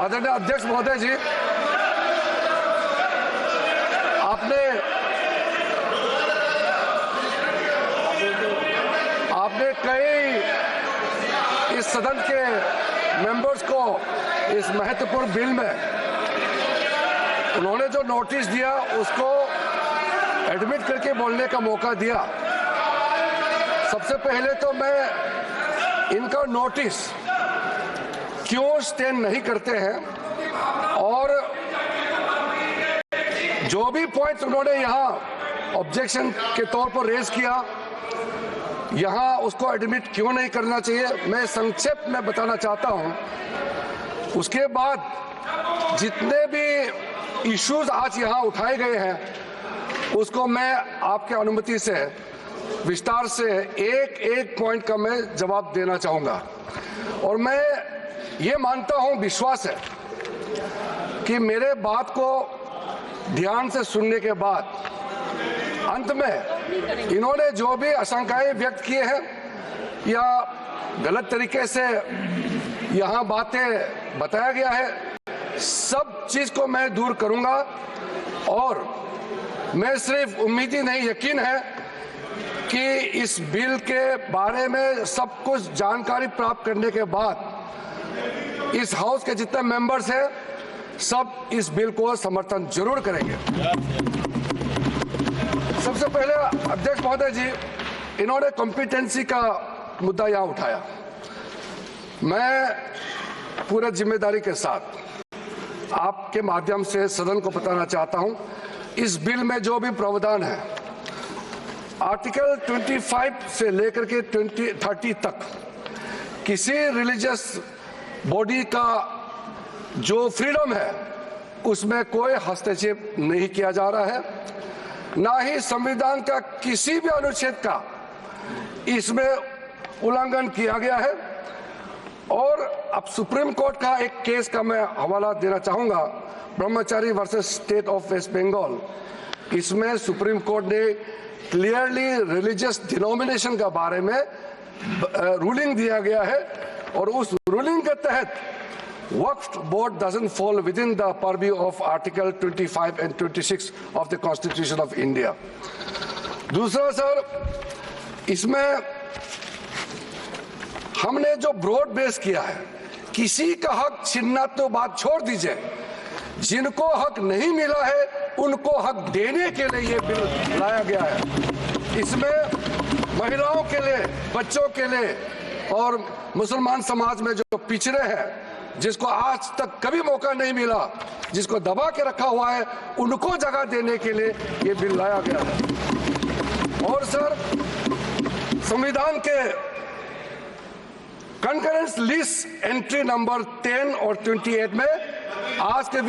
आदरणीय अध्यक्ष महोदय जी, आपने कई इस सदन के मेंबर्स को इस महत्वपूर्ण बिल में उन्होंने जो नोटिस दिया उसको एडमिट करके बोलने का मौका दिया। सबसे पहले तो मैं इनका नोटिस क्यों स्टैंड नहीं करते हैं और जो भी पॉइंट उन्होंने यहाँ ऑब्जेक्शन के तौर पर रेज किया यहाँ उसको एडमिट क्यों नहीं करना चाहिए, मैं संक्षेप में बताना चाहता हूँ। उसके बाद जितने भी इश्यूज आज यहाँ उठाए गए हैं उसको मैं आपके अनुमति से विस्तार से एक एक पॉइंट का मैं जवाब देना चाहूँगा। और मैं ये मानता हूँ, विश्वास है कि मेरे बात को ध्यान से सुनने के बाद अंत में इन्होंने जो भी आशंकाएं व्यक्त किए हैं या गलत तरीके से यहाँ बातें बताया गया है, सब चीज को मैं दूर करूंगा। और मैं सिर्फ उम्मीद ही नहीं, यकीन है कि इस बिल के बारे में सब कुछ जानकारी प्राप्त करने के बाद इस हाउस के जितने मेंबर्स हैं सब इस बिल को समर्थन जरूर करेंगे। सबसे पहले अध्यक्ष महोदय जी, इन्होंने कॉम्पिटेंसी का मुद्दा यहाँ उठाया। मैं पूरे जिम्मेदारी के साथ आपके माध्यम से सदन को बताना चाहता हूँ, इस बिल में जो भी प्रावधान है आर्टिकल 25 से लेकर के 30 तक किसी रिलीजियस बॉडी का जो फ्रीडम है उसमें कोई हस्तक्षेप नहीं किया जा रहा है, ना ही संविधान का किसी भी अनुच्छेद का इसमें उल्लंघन किया गया है। और अब सुप्रीम कोर्ट का एक केस का मैं हवाला देना चाहूंगा, Brahmachari versus state of west Bengal. इसमें सुप्रीम कोर्ट ने क्लियरली रिलीजियस डिनोमिनेशन के बारे में रूलिंग दिया गया है और उस रूलिंग के तहत वक्फ board doesn't fall within the purview of Article 25 and 26 of the Constitution of India. दूसरा सर, इसमें हमने जो ब्रॉड बेस किया है, किसी का हक छीनना तो बात छोड़ दीजिए, जिनको हक नहीं मिला है उनको हक देने के लिए ये बिल लाया गया है। इसमें महिलाओं के लिए, बच्चों के लिए और मुसलमान समाज में जो पिछड़े हैं, जिसको आज तक कभी मौका नहीं मिला, जिसको दबा के रखा हुआ है, उनको जगह देने के लिए ये बिल लाया गया है। और सर, संविधान के कंकरेंस लिस्ट एंट्री नंबर 10 और 28 में आज के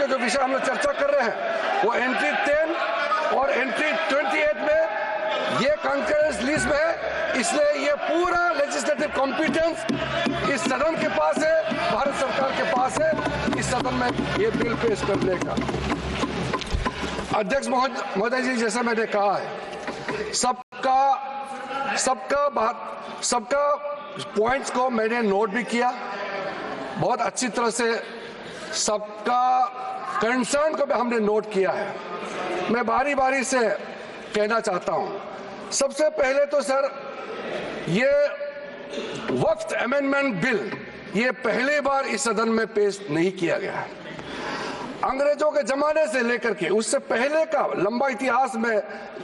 जो विषय हम लोग चर्चा कर रहे हैं वो एंट्री 10 और एंट्री 28 में ये कंकरेंस लिस्ट में है। इसलिए ये पूरा लेजिस्लेटिव कॉम्पिटेंस इस सदन के पास है, भारत सरकार के पास है इस सदन में ये बिल पेश करने का। अध्यक्ष महोदय जी, जैसा मैंने कहा है, सबका पॉइंट्स को मैंने नोट भी किया, बहुत अच्छी तरह से सबका कंसर्न को भी हमने नोट किया है। मैं बारी बारी से कहना चाहता हूं। सबसे पहले तो सर, ये वक्फ अमेंडमेंट बिल ये पहली बार इस सदन में पेश नहीं किया गया है। अंग्रेजों के जमाने से लेकर के उससे पहले का लंबा इतिहास में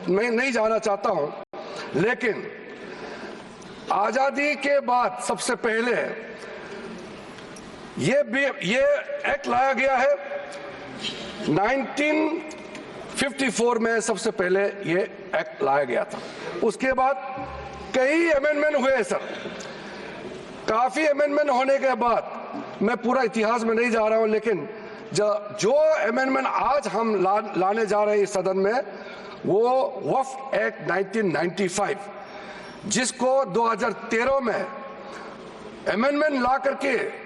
मैं नहीं जाना चाहता हूं, लेकिन आजादी के बाद सबसे पहले ये एक्ट लाया गया है। 1954 में सबसे पहले ये एक्ट लाया गया था। उसके बाद कई अमेंडमेंट हुए सर। काफी अमेंडमेंट होने के बाद मैं पूरा इतिहास में नहीं जा रहा हूं, लेकिन जो अमेंडमेंट आज हम लाने जा रहे हैं इस सदन में वो वक्फ एक्ट 1995, जिसको 2013 में अमेंडमेंट ला करके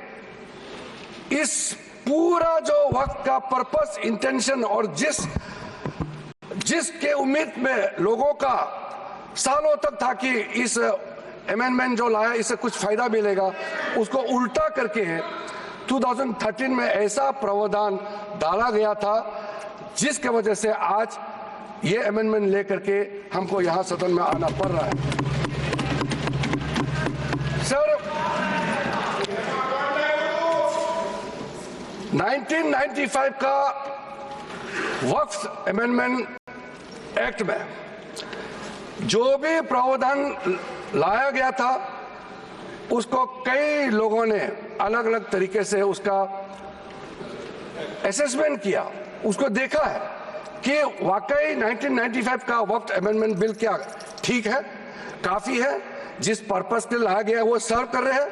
इस पूरा जो वक्त का पर्पस, इंटेंशन और जिसके उम्मीद में लोगों का सालों तक था कि इस अमेंडमेंट जो लाया इससे कुछ फायदा मिलेगा, उसको उल्टा करके 2013 में ऐसा प्रावधान डाला गया था जिसके वजह से आज ये अमेंडमेंट लेकर के हमको यहां सदन में आना पड़ रहा है। सर, 1995 का वक्फ अमेंडमेंट एक्ट में जो भी प्रावधान लाया गया था उसको कई लोगों ने अलग अलग तरीके से उसका असेसमेंट किया, उसको देखा है कि वाकई 1995 का वक्फ अमेंडमेंट बिल क्या ठीक है, काफी है, जिस पर्पस के लिए लाया गया है वो सर्व कर रहे हैं।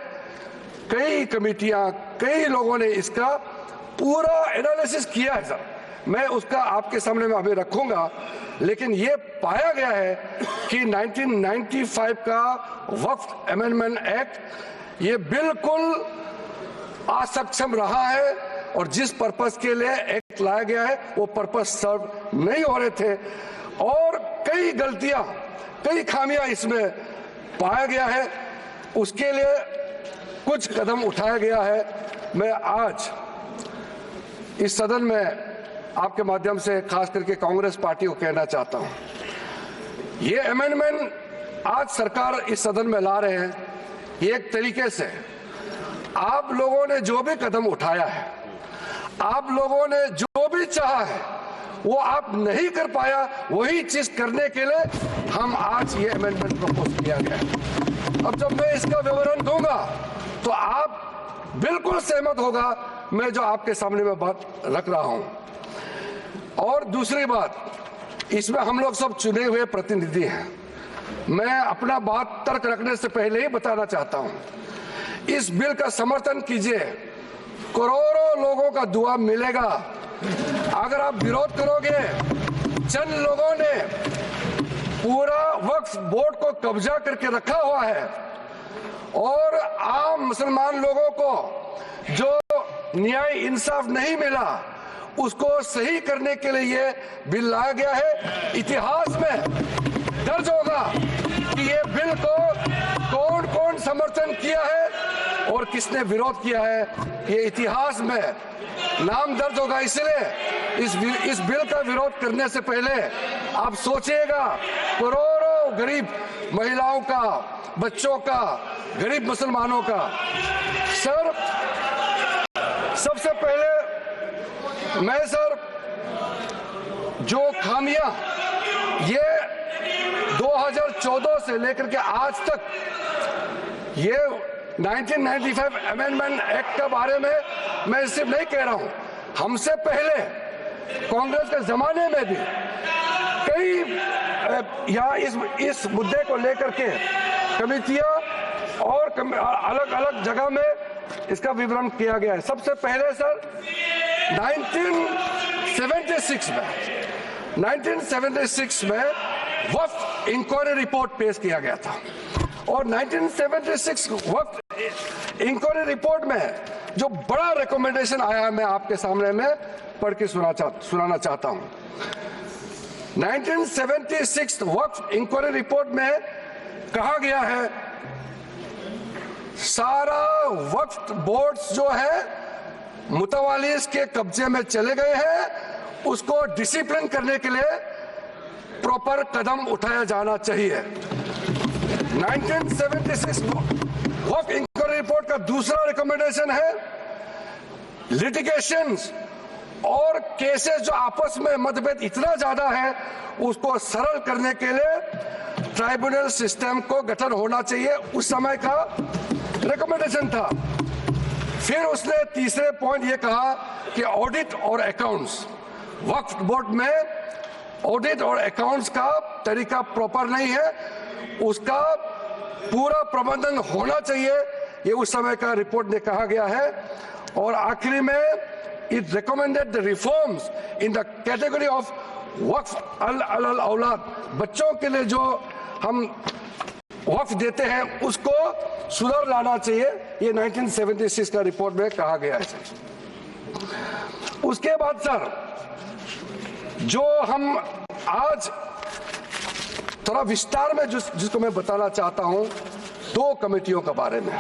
कई कमेटियां, कई लोगों ने इसका पूरा एनालिसिस किया है सर, मैं उसका आपके सामने में अभी रखूंगा, लेकिन ये पाया गया है कि 1995 का वक्फ अमेंडमेंट एक्ट ये बिल्कुल असक्षम रहा है और जिस पर्पस के लिए एक्ट लाया गया है वो पर्पस सर्व नहीं हो रहे थे और कई गलतियां, कई खामियां इसमें पाया गया है। उसके लिए कुछ कदम उठाया गया है। मैं आज इस सदन में आपके माध्यम से खास करके कांग्रेस पार्टी को कहना चाहता हूं, ये अमेंडमेंट आज सरकार इस सदन में ला रहे हैं, ये एक तरीके से आप लोगों ने जो भी कदम उठाया है, आप लोगों ने जो भी चाहा है वो आप नहीं कर पाया, वही चीज करने के लिए हम आज ये अमेंडमेंट प्रपोज किया गया है। अब जब मैं इसका विवरण दूंगा तो आप बिल्कुल सहमत होगा मैं जो आपके सामने में बात रख रहा हूं। और दूसरी बात, इसमें हम लोग सब चुने हुए प्रतिनिधि हैं। मैं अपना बात तर्क रखने से पहले ही बताना चाहता हूं, इस बिल का समर्थन कीजिए, करोड़ों लोगों का दुआ मिलेगा। अगर आप विरोध करोगे, चंद लोगों ने पूरा वक्फ बोर्ड को कब्जा करके रखा हुआ है और आम मुसलमान लोगों को जो न्याय इंसाफ नहीं मिला उसको सही करने के लिए ये बिल लाया गया है। इतिहास में दर्ज होगा कि ये बिल को कौन कौन समर्थन किया है और किसने विरोध किया है, ये इतिहास में नाम दर्ज होगा। इसलिए इस बिल का विरोध करने से पहले आप सोचिएगा करोड़ों गरीब महिलाओं का, बच्चों का, गरीब मुसलमानों का। सर, सबसे पहले मैं सर जो खामियां ये 2014 से लेकर के आज तक ये 1995 अमेंडमेंट एक्ट के बारे में मैं सिर्फ नहीं कह रहा हूं, हमसे पहले कांग्रेस के जमाने में भी कई यहाँ इस मुद्दे को लेकर के कमेटियां और अलग अलग जगह में इसका विवरण किया गया है। सबसे पहले सर 1976 में वक्फ इंक्वायरी रिपोर्ट पेश किया गया था और 1976 वक्फ इंक्वायरी रिपोर्ट में जो बड़ा रिकमेंडेशन आया मैं आपके सामने में पढ़ के सुनाना चाहता हूं। 1976 वक्फ इंक्वायरी रिपोर्ट में कहा गया है सारा वक्फ बोर्ड्स जो है मुतवालिस के कब्जे में चले गए हैं, उसको डिसिप्लिन करने के लिए प्रॉपर कदम उठाया जाना चाहिए। 1976 वक्फ इंक्वायरी रिपोर्ट का दूसरा रिकमेंडेशन है लिटिगेशंस और केसेस जो आपस में मतभेद इतना ज्यादा है उसको सरल करने के लिए ट्राइब्यूनल सिस्टम को गठन होना चाहिए, उस समय का रिकमेंडेशन था। फिर उसने तीसरे पॉइंट ये कहा कि ऑडिट और अकाउंट्स, वक्फ बोर्ड में ऑडिट और अकाउंट्स का तरीका प्रॉपर नहीं है, उसका पूरा प्रबंधन होना चाहिए, ये उस समय का रिपोर्ट में कहा गया है। और आखिरी में it recommended the reforms in the category of वक्फ अल औलाद, बच्चों के लिए जो हम वक्फ देते हैं उसको सुधार लाना चाहिए, ये 1976 का रिपोर्ट में कहा गया है। उसके बाद सर जो हम आज थोड़ा विस्तार में जिसको मैं बताना चाहता हूं दो कमेटियों के बारे में।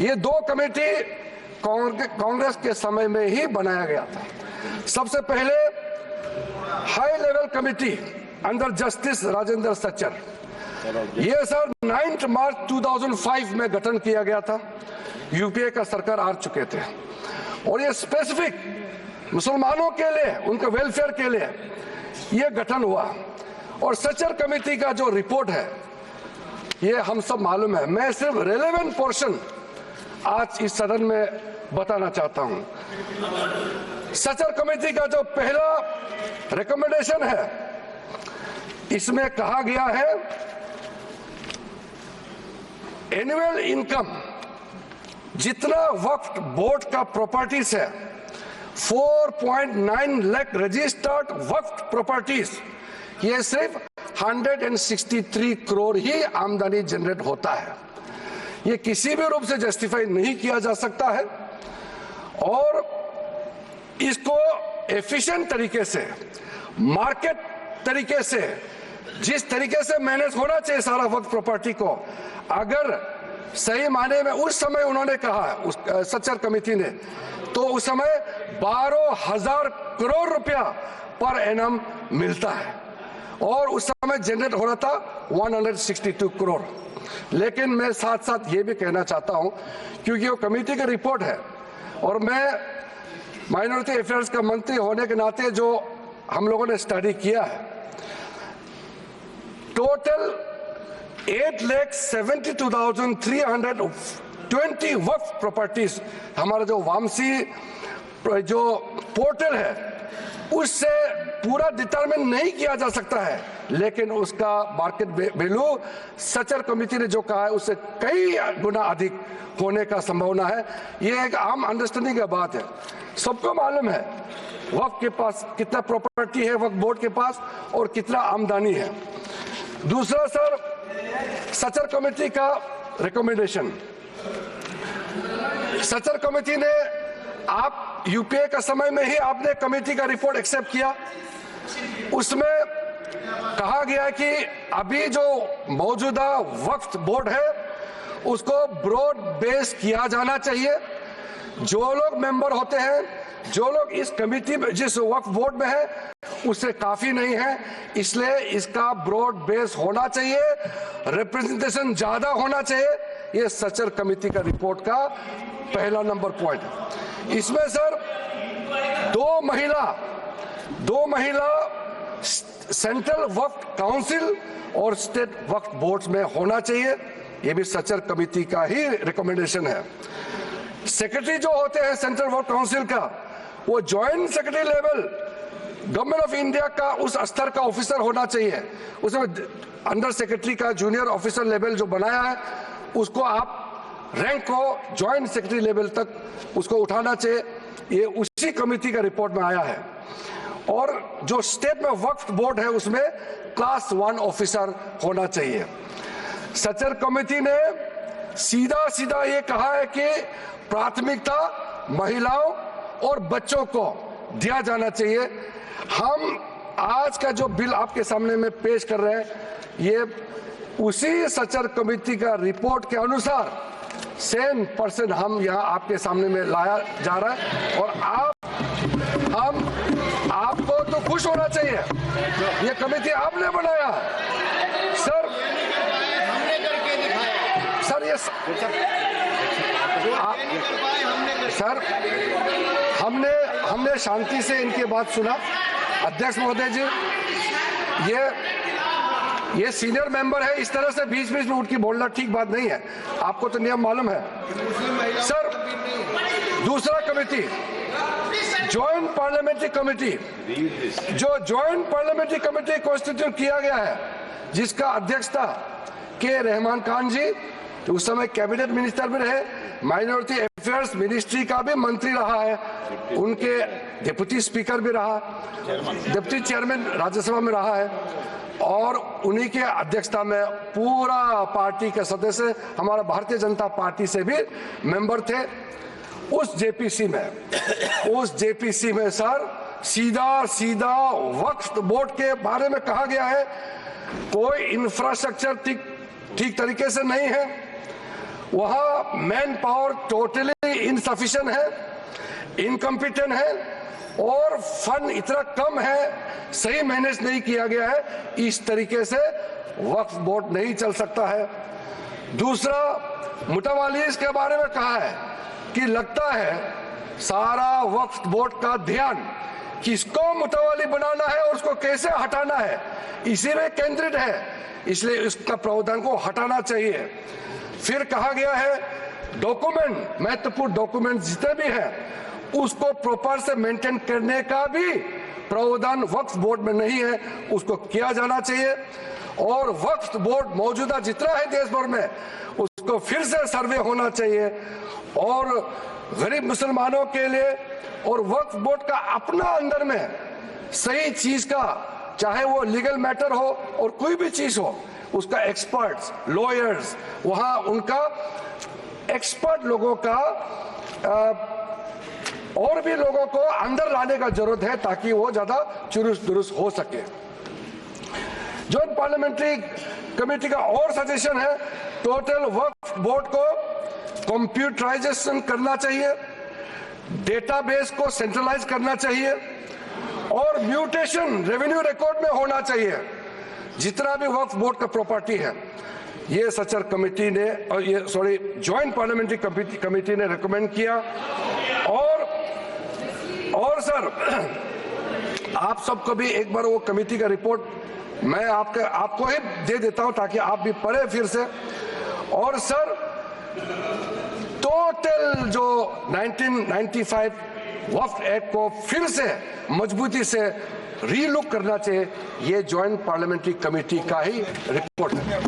ये दो कमेटी कांग्रेस के समय में ही बनाया गया था। सबसे पहले high level committee under justice Rajendra Sachar, ये सर 9 मार्च 2005 में गठन किया गया था। यूपीए का सरकार आ चुके थे और ये स्पेसिफिक मुसलमानों के लिए, उनके वेलफेयर के लिए ये गठन हुआ। और सच्चर कमेटी का जो रिपोर्ट है ये हम सब मालूम है। मैं सिर्फ रेलेवेंट पोर्शन आज इस सदन में बताना चाहता हूं। सच्चर कमेटी का जो पहला रिकमेंडेशन है, इसमें कहा गया है एनुअल इनकम जितना वक्फ बोर्ड का प्रॉपर्टीज है 4.9 लाख रजिस्टर्ड वक्फ प्रॉपर्टीज, ये सिर्फ 163 करोड़ ही आमदनी जनरेट होता है। ये किसी भी रूप से जस्टिफाई नहीं किया जा सकता है और इसको एफिशिएंट तरीके से, मार्केट तरीके से, जिस तरीके से मैनेज होना चाहिए सारा वक्फ प्रॉपर्टी को, अगर सही माने में उस समय उन्होंने कहा, उस सच्चर कमेटी ने, तो उस समय 12,000 करोड़ रुपया पर एनम मिलता है और उस समय जनरेट हो रहा था 162 करोड़। लेकिन मैं साथ साथ ये भी कहना चाहता हूं, क्योंकि वो कमेटी की रिपोर्ट है और मैं माइनॉरिटी अफेयर्स का मंत्री होने के नाते जो हम लोगों ने स्टडी किया है, टोटल 8,72,320 वक्फ प्रॉपर्टीज हमारा जो वामसी जो पोर्टल है उससे पूरा डिटरमिन नहीं किया जा सकता है, लेकिन उसका मार्केट वैल्यू सच्चर कमेटी ने जो कहा है उससे कई गुना अधिक होने का संभावना है। ये एक आम अंडरस्टैंडिंग की बात है, सबको मालूम है वक्फ के पास कितना प्रॉपर्टी है, वक्फ बोर्ड के पास, और कितना आमदनी है। दूसरा सर, सच्चर कमेटी का रिकमेंडेशन, सच्चर कमेटी ने, आप यूपीए का समय में ही आपने कमेटी का रिपोर्ट एक्सेप्ट किया, उसमें कहा गया कि अभी जो मौजूदा वक्फ बोर्ड है उसको ब्रॉड बेस किया जाना चाहिए। जो लोग मेंबर होते हैं, जो लोग इस कमेटी में, जिस वक्फ बोर्ड में है, उससे काफी नहीं है, इसलिए इसका ब्रॉड बेस होना चाहिए, रिप्रेजेंटेशन ज्यादा होना चाहिए। ये सच्चर कमेटी का रिपोर्ट का पहला नंबर पॉइंट है। इसमें सर दो महिला सेंट्रल वक्फ काउंसिल और स्टेट वक्फ बोर्ड में होना चाहिए, ये भी सच्चर कमेटी का ही रिकमेंडेशन है। सेक्रेटरी जो होते हैं सेंट्रल वक्फ काउंसिल का, वो joint secretary level government of India का उस स्तर का ऑफिसर होना चाहिए। उसमें अंडर सेक्रेटरी का जूनियर ऑफिसर लेवल जो बनाया है, उसको आप रैंक को ज्वाइंट सेक्रेटरी लेवल तक उसको उठाना चाहिए। ये उसी कमेटी का रिपोर्ट में आया है। और जो स्टेट में वक्फ बोर्ड है उसमें क्लास 1 ऑफिसर होना चाहिए। सच्चर कमेटी ने सीधा ये कहा है कि प्राथमिकता महिलाओं और बच्चों को दिया जाना चाहिए। हम आज का जो बिल आपके सामने में पेश कर रहे हैं, ये उसी सच्चर कमेटी का रिपोर्ट के अनुसार सेम पर्सन हम यहाँ आपके सामने में लाया जा रहा है। और आपको तो खुश होना चाहिए, ये कमेटी आपने बनाया सर। ये सर हमने शांति से इनकी बात सुना। अध्यक्ष महोदय जी, ये सीनियर मेंबर है, इस तरह से बीच में उठ के बोलना ठीक बात नहीं है, आपको तो नियम मालूम है सर। दूसरा कमेटी, जॉइंट पार्लियामेंट्री कमेटी, जो जॉइंट पार्लियामेंट्री कमेटी कॉन्स्टिट्यूट किया गया है, जिसका अध्यक्षता के रहमान खान जी, तो उस समय कैबिनेट मिनिस्टर भी रहे, माइनॉरिटी अफेयर्स मिनिस्ट्री का भी मंत्री रहा है, उनके डिप्टी स्पीकर भी रहा, डिप्टी चेयरमैन राज्यसभा में रहा है, और उन्हीं के अध्यक्षता में पूरा पार्टी के सदस्य हमारा भारतीय जनता पार्टी से भी मेंबर थे। उस जेपीसी में सर सीधा वक्फ बोर्ड के बारे में कहा गया है, कोई इंफ्रास्ट्रक्चर ठीक तरीके से नहीं है, वहां मैन पावर टोटली इनसफिशिएंट है, इनकम्पिटेंट है और फंड इतना कम है, सही मैनेज नहीं किया गया है। इस तरीके से वक्फ बोर्ड नहीं चल सकता है। दूसरा, मुतवालीस के बारे में कहा है कि लगता है सारा वक्फ बोर्ड का ध्यान किसको मुतवाली बनाना है और उसको कैसे हटाना है इसी में केंद्रित है, इसलिए इसका प्रावधान को हटाना चाहिए। फिर कहा गया है डॉक्यूमेंट, महत्वपूर्ण डॉक्यूमेंट जितने भी हैं उसको प्रॉपर से मेंटेन करने का भी प्रावधान वक्फ बोर्ड में नहीं है, उसको किया जाना चाहिए। और वक्फ बोर्ड मौजूदा जितना है देश भर में उसको फिर से सर्वे होना चाहिए और गरीब मुसलमानों के लिए और वक्फ बोर्ड का अपना अंदर में सही चीज का, चाहे वो लीगल मैटर हो और कोई भी चीज हो, उसका एक्सपर्ट्स, लॉयर्स, वहां उनका एक्सपर्ट लोगों का और भी लोगों को अंदर लाने का जरूरत है ताकि वो ज्यादा चुरुस्त दुरुस्त हो सके। जॉइंट पार्लियामेंट्री कमेटी का और सजेशन है टोटल वक्फ बोर्ड को कंप्यूटराइजेशन करना चाहिए, डेटाबेस को सेंट्रलाइज करना चाहिए और म्यूटेशन रेवेन्यू रिकॉर्ड में होना चाहिए जितना भी वक्फ बोर्ड का प्रॉपर्टी है। ये सचर कमेटी ने और ये जॉइंट पार्लियामेंट्री कमेटी ने रिकमेंड किया। और सर आप सबको भी एक बार वो कमेटी का रिपोर्ट मैं आपको ही दे देता हूं ताकि आप भी पढ़े फिर से। और सर टोटल जो 1995 वक्फ एक्ट को फिर से मजबूती से रीलुक करना चाहिए, ये जॉइंट पार्लियामेंट्री कमेटी का ही रिपोर्ट है।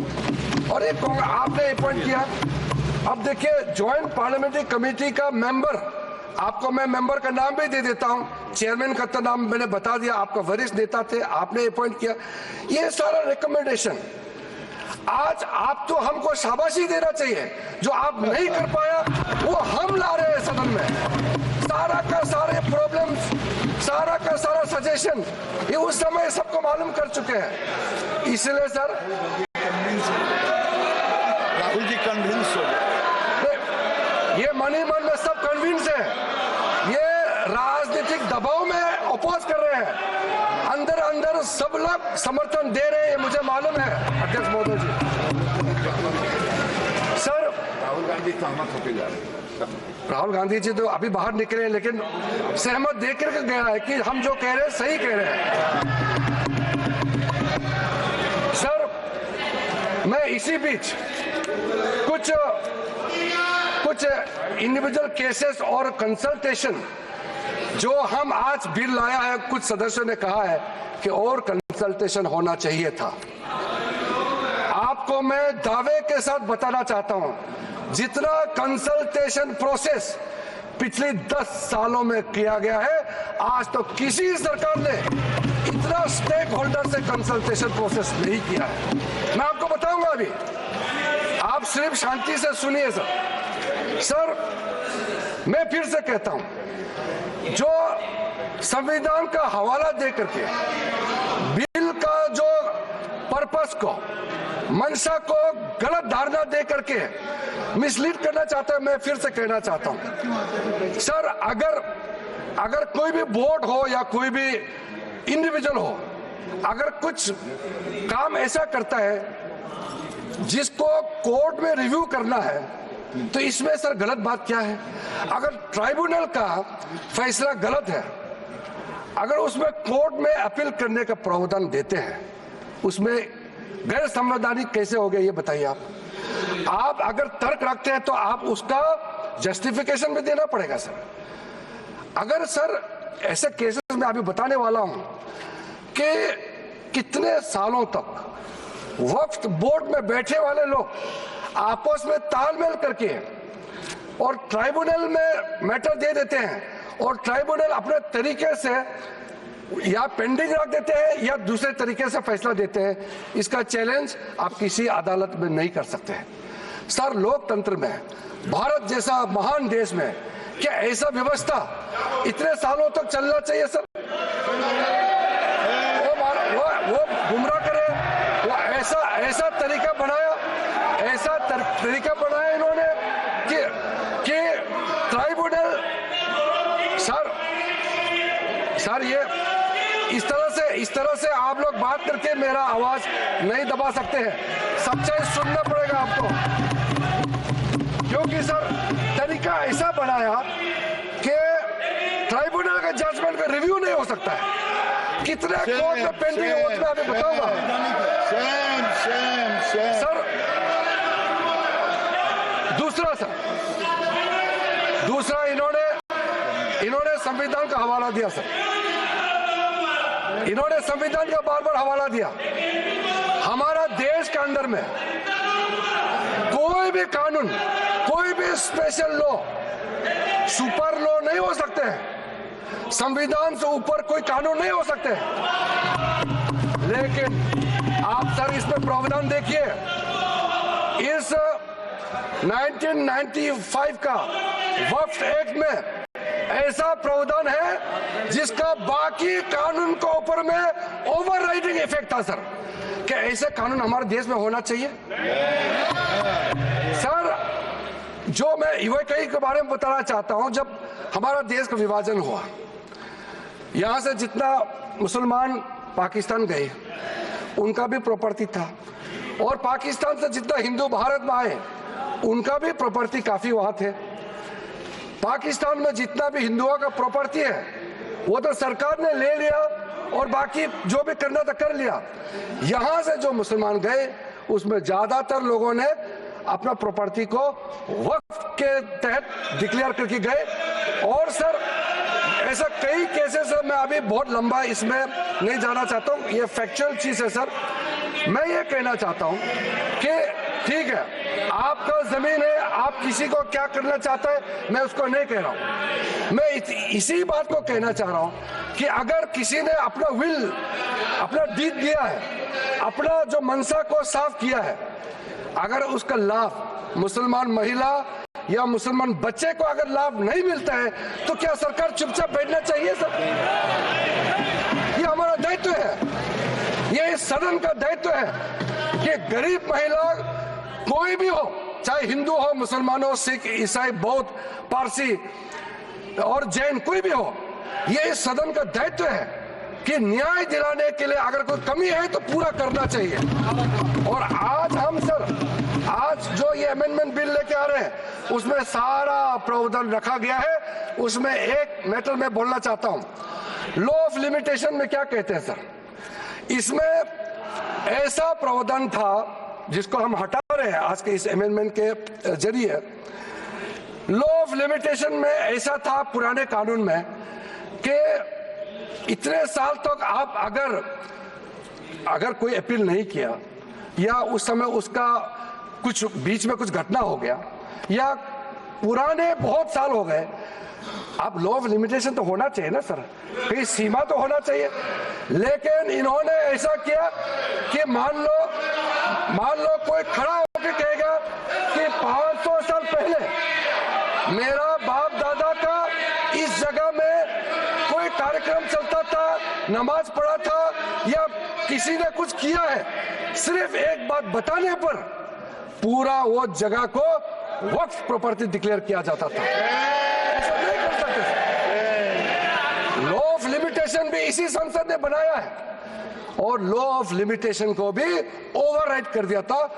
और एक आपने अपॉइंट किया, अब देखिए जॉइंट पार्लियामेंट्री कमेटी का मेंबर, आपको मैं मेंबर का नाम भी दे देता हूं, चेयरमैन का तो नाम मैंने बता दिया, आपका वरिष्ठ नेता थे, आपने अपॉइंट किया। ये सारा रिकमेंडेशन आज आप तो हमको शाबाशी देना चाहिए, जो आप नहीं कर पाया वो हम ला रहे हैं सदन में। सारा का सारे प्रॉब्लम्स, सारा का सारा सजेशन ये उस समय सबको मालूम कर चुके हैं। इसलिए सर राहुल जी कन्विंस हो गए, ये मनी मन में सब कन्विंस है, ये राजनीतिक दबाव में अपोज कर रहे हैं, अंदर अंदर सब लोग समर्थन दे रहे हैं, ये मुझे मालूम है अध्यक्ष महोदय जी। सर राहुल गांधी सहमत होकर जा रहे हैं। राहुल गांधी जी तो अभी बाहर निकले हैं लेकिन सहमत देकर के गया है कि हम जो कह रहे हैं सही कह रहे हैं। सर मैं इसी बीच कुछ इंडिविजुअल केसेस और कंसल्टेशन जो हम आज बिल लाया है, कुछ सदस्यों ने कहा है कि और कंसल्टेशन होना चाहिए था। आपको मैं दावे के साथ बताना चाहता हूं, जितना कंसल्टेशन प्रोसेस पिछले 10 सालों में किया गया है, आज तो किसी सरकार ने इतना स्टेक होल्डर से कंसल्टेशन प्रोसेस नहीं किया है। मैं आपको बताऊंगा अभी, आप सिर्फ शांति से सुनिए सर। मैं फिर से कहता हूं, जो संविधान का हवाला दे करके बिल का जो पर्पस को, मंशा को गलत धारणा दे करके मिसलीड करना चाहता है, मैं फिर से कहना चाहता हूं सर, अगर कोई भी बोर्ड हो या कोई भी इंडिविजुअल हो, अगर कुछ काम ऐसा करता है जिसको कोर्ट में रिव्यू करना है, तो इसमें सर गलत बात क्या है? अगर ट्राइब्यूनल का फैसला गलत है, अगर उसमें कोर्ट में अपील करने का प्रावधान देते हैं, उसमें गैर संवैधानिक कैसे हो गया ये बताइए आप अगर तर्क रखते हैं तो आप उसका जस्टिफिकेशन भी देना पड़ेगा सर। अगर सर ऐसे केसेस में अभी बताने वाला हूं कि कितने सालों तक वक्फ बोर्ड में बैठे वाले लोग आपस में तालमेल करके और ट्राइब्यूनल में मैटर दे देते हैं और ट्राइब्यूनल अपने तरीके से या पेंडिंग रख देते हैं या दूसरे तरीके से फैसला देते हैं। इसका चैलेंज आप किसी अदालत में नहीं कर सकते हैं सर। लोकतंत्र में भारत जैसा महान देश में क्या ऐसा व्यवस्था इतने सालों तक चलना चाहिए सर? वो गुमराह करे, वो ऐसा तरीका बनाया इन्होंने सर ये इस तरह से आप लोग बात करके मेरा आवाज नहीं दबा सकते हैं। सच्चाई सुनना पड़ेगा आपको, क्योंकि सर तरीका ऐसा बनाया कि ट्राइब्यूनल का जजमेंट का रिव्यू नहीं हो सकता है। कितने कोर्ट में पेंडिंग है वो मैं आपको बताऊंगा। सर दूसरा इन्होंने संविधान का हवाला दिया सर, इन्होंने संविधान का बार बार हवाला दिया। हमारा देश के अंदर में कोई भी कानून, कोई भी स्पेशल लॉ, सुपर लॉ नहीं हो सकते हैं। संविधान से ऊपर कोई कानून नहीं हो सकते। लेकिन आप सर इसमें प्रावधान देखिए, इस 1995 का वक्फ एक्ट में ऐसा प्रावधान है जिसका बाकी कानून के ऊपर में ओवरराइडिंग इफेक्ट था सर। क्या ऐसे कानून हमारे देश में होना चाहिए? सर जो मैं यूएई के बारे में बताना चाहता हूं, जब हमारा देश का विभाजन हुआ, यहां से जितना मुसलमान पाकिस्तान गए उनका भी प्रॉपर्टी था, और पाकिस्तान से जितना हिंदू भारत में आए उनका भी प्रॉपर्टी काफी वहां थे। पाकिस्तान में जितना भी हिंदुओं का प्रॉपर्टी है वो तो सरकार ने ले लिया, और बाकी जो भी करना था कर लिया। यहां से जो मुसलमान गए उसमें ज्यादातर लोगों ने अपना प्रॉपर्टी को वक्फ के तहत डिक्लेयर करके गए। और सर ऐसा कई केसेस है, मैं अभी बहुत लंबा इसमें नहीं जाना चाहता हूं, ये फैक्चुअल चीज है सर। मैं ये कहना चाहता हूं कि ठीक है, आपका जमीन है, आप किसी को क्या करना चाहता है मैं उसको नहीं कह रहा हूं। मैं इसी बात को कहना चाह रहा हूं कि अगर किसी ने अपना विल, अपना डीड दिया है, अपना जो मनसा को साफ किया है, अगर उसका लाभ मुसलमान महिला या मुसलमान बच्चे को अगर लाभ नहीं मिलता है तो क्या सरकार चुपचाप बैठना चाहिए सर? ये हमारा दायित्व है, ये इस सदन का दायित्व है कि गरीब महिला कोई भी हो, चाहे हिंदू हो, मुसलमान हो, सिख, ईसाई, बौद्ध, पारसी और जैन, कोई भी हो, ये इस सदन का दायित्व है कि न्याय दिलाने के लिए अगर कोई कमी है तो पूरा करना चाहिए। और आज हम सर, आज जो ये अमेंडमेंट बिल लेके आ रहे हैं उसमें सारा प्रावधान रखा गया है। उसमें एक मैटर मैं बोलना चाहता हूं, लॉ ऑफ लिमिटेशन में क्या कहते हैं सर, इसमें ऐसा प्रावधान था जिसको हम हटा रहे हैं आज के इस अमेंडमेंट के जरिए। लॉ ऑफ लिमिटेशन में ऐसा था पुराने कानून में कि इतने साल तक आप अगर कोई अपील नहीं किया, या उस समय उसका कुछ बीच में कुछ घटना हो गया, या पुराने बहुत साल हो गए, आप लॉ ऑफ लिमिटेशन तो होना चाहिए ना सर, कहीं सीमा तो होना चाहिए। लेकिन इन्होंने ऐसा किया कि मान लो कोई खड़ा होकर कहेगा कि 500 साल पहले मेरा बाप दादा का इस जगह में कोई कार्यक्रम चलता था, नमाज पढ़ा था, या किसी ने कुछ किया है, सिर्फ एक बात बताने पर पूरा वो जगह को वक्फ प्रॉपर्टी डिक्लेयर किया जाता था। ऐसा नहीं कर सकते। लॉ ऑफ लिमिटेशन भी इसी संसद ने बनाया है, और लॉ ऑफ लिमिटेशन को भी ओवरराइड कर दिया था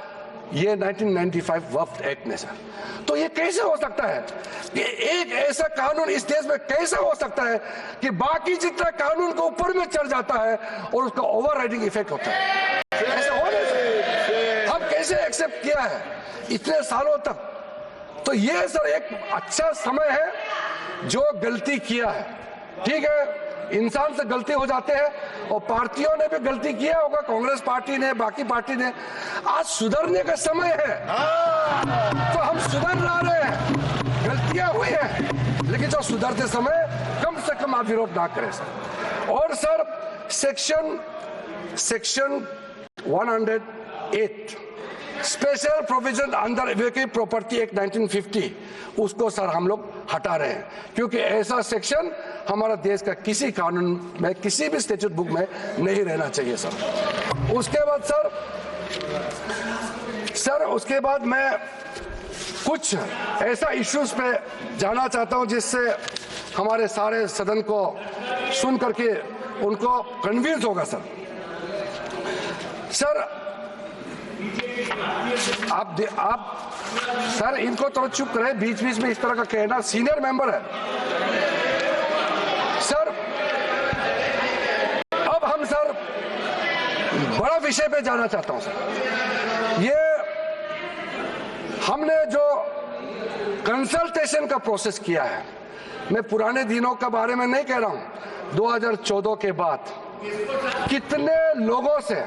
ये 1995 वक्फ एक्ट ने सर। तो ये कैसे हो सकता है कि एक ऐसा कानून इस देश में कैसे हो सकता है कि बाकी जितना कानून को ऊपर में चढ़ जाता है और उसका ओवरराइडिंग इफेक्ट होता है? ऐसा हो नहीं सकता। हम कैसे एक्सेप्ट किया है इतने सालों तक? तो ये सर एक अच्छा समय है जो गलती किया है। ठीक है, इंसान से गलती हो जाते हैं, और पार्टियों ने भी गलती किया होगा, कांग्रेस पार्टी ने, बाकी पार्टी ने। आज सुधरने का समय है, तो हम सुधर रहे हैं। गलतियां हुई हैं, लेकिन जो सुधरते समय कम से कम आप विरोध ना करें सर। और sir section 108 special provision under vacate property act 1950, उसको सर हम लोग हटा रहे हैं, क्योंकि ऐसा सेक्शन हमारा देश का किसी कानून में, किसी भी स्टैट्यूट बुक में नहीं रहना चाहिए सर। उसके बाद उसके बाद मैं कुछ ऐसा इश्यूज पे जाना चाहता हूं जिससे हमारे सारे सदन को सुन करके उनको कन्विंस होगा सर। सर आप सर इनको तो चुप करे, बीच बीच में इस तरह का कहना, सीनियर मेंबर है सर। अब हम सर बड़ा विषय पे जाना चाहता हूं सर। ये हमने जो कंसल्टेशन का प्रोसेस किया है, मैं पुराने दिनों के बारे में नहीं कह रहा हूं, 2014 के बाद कितने लोगों से,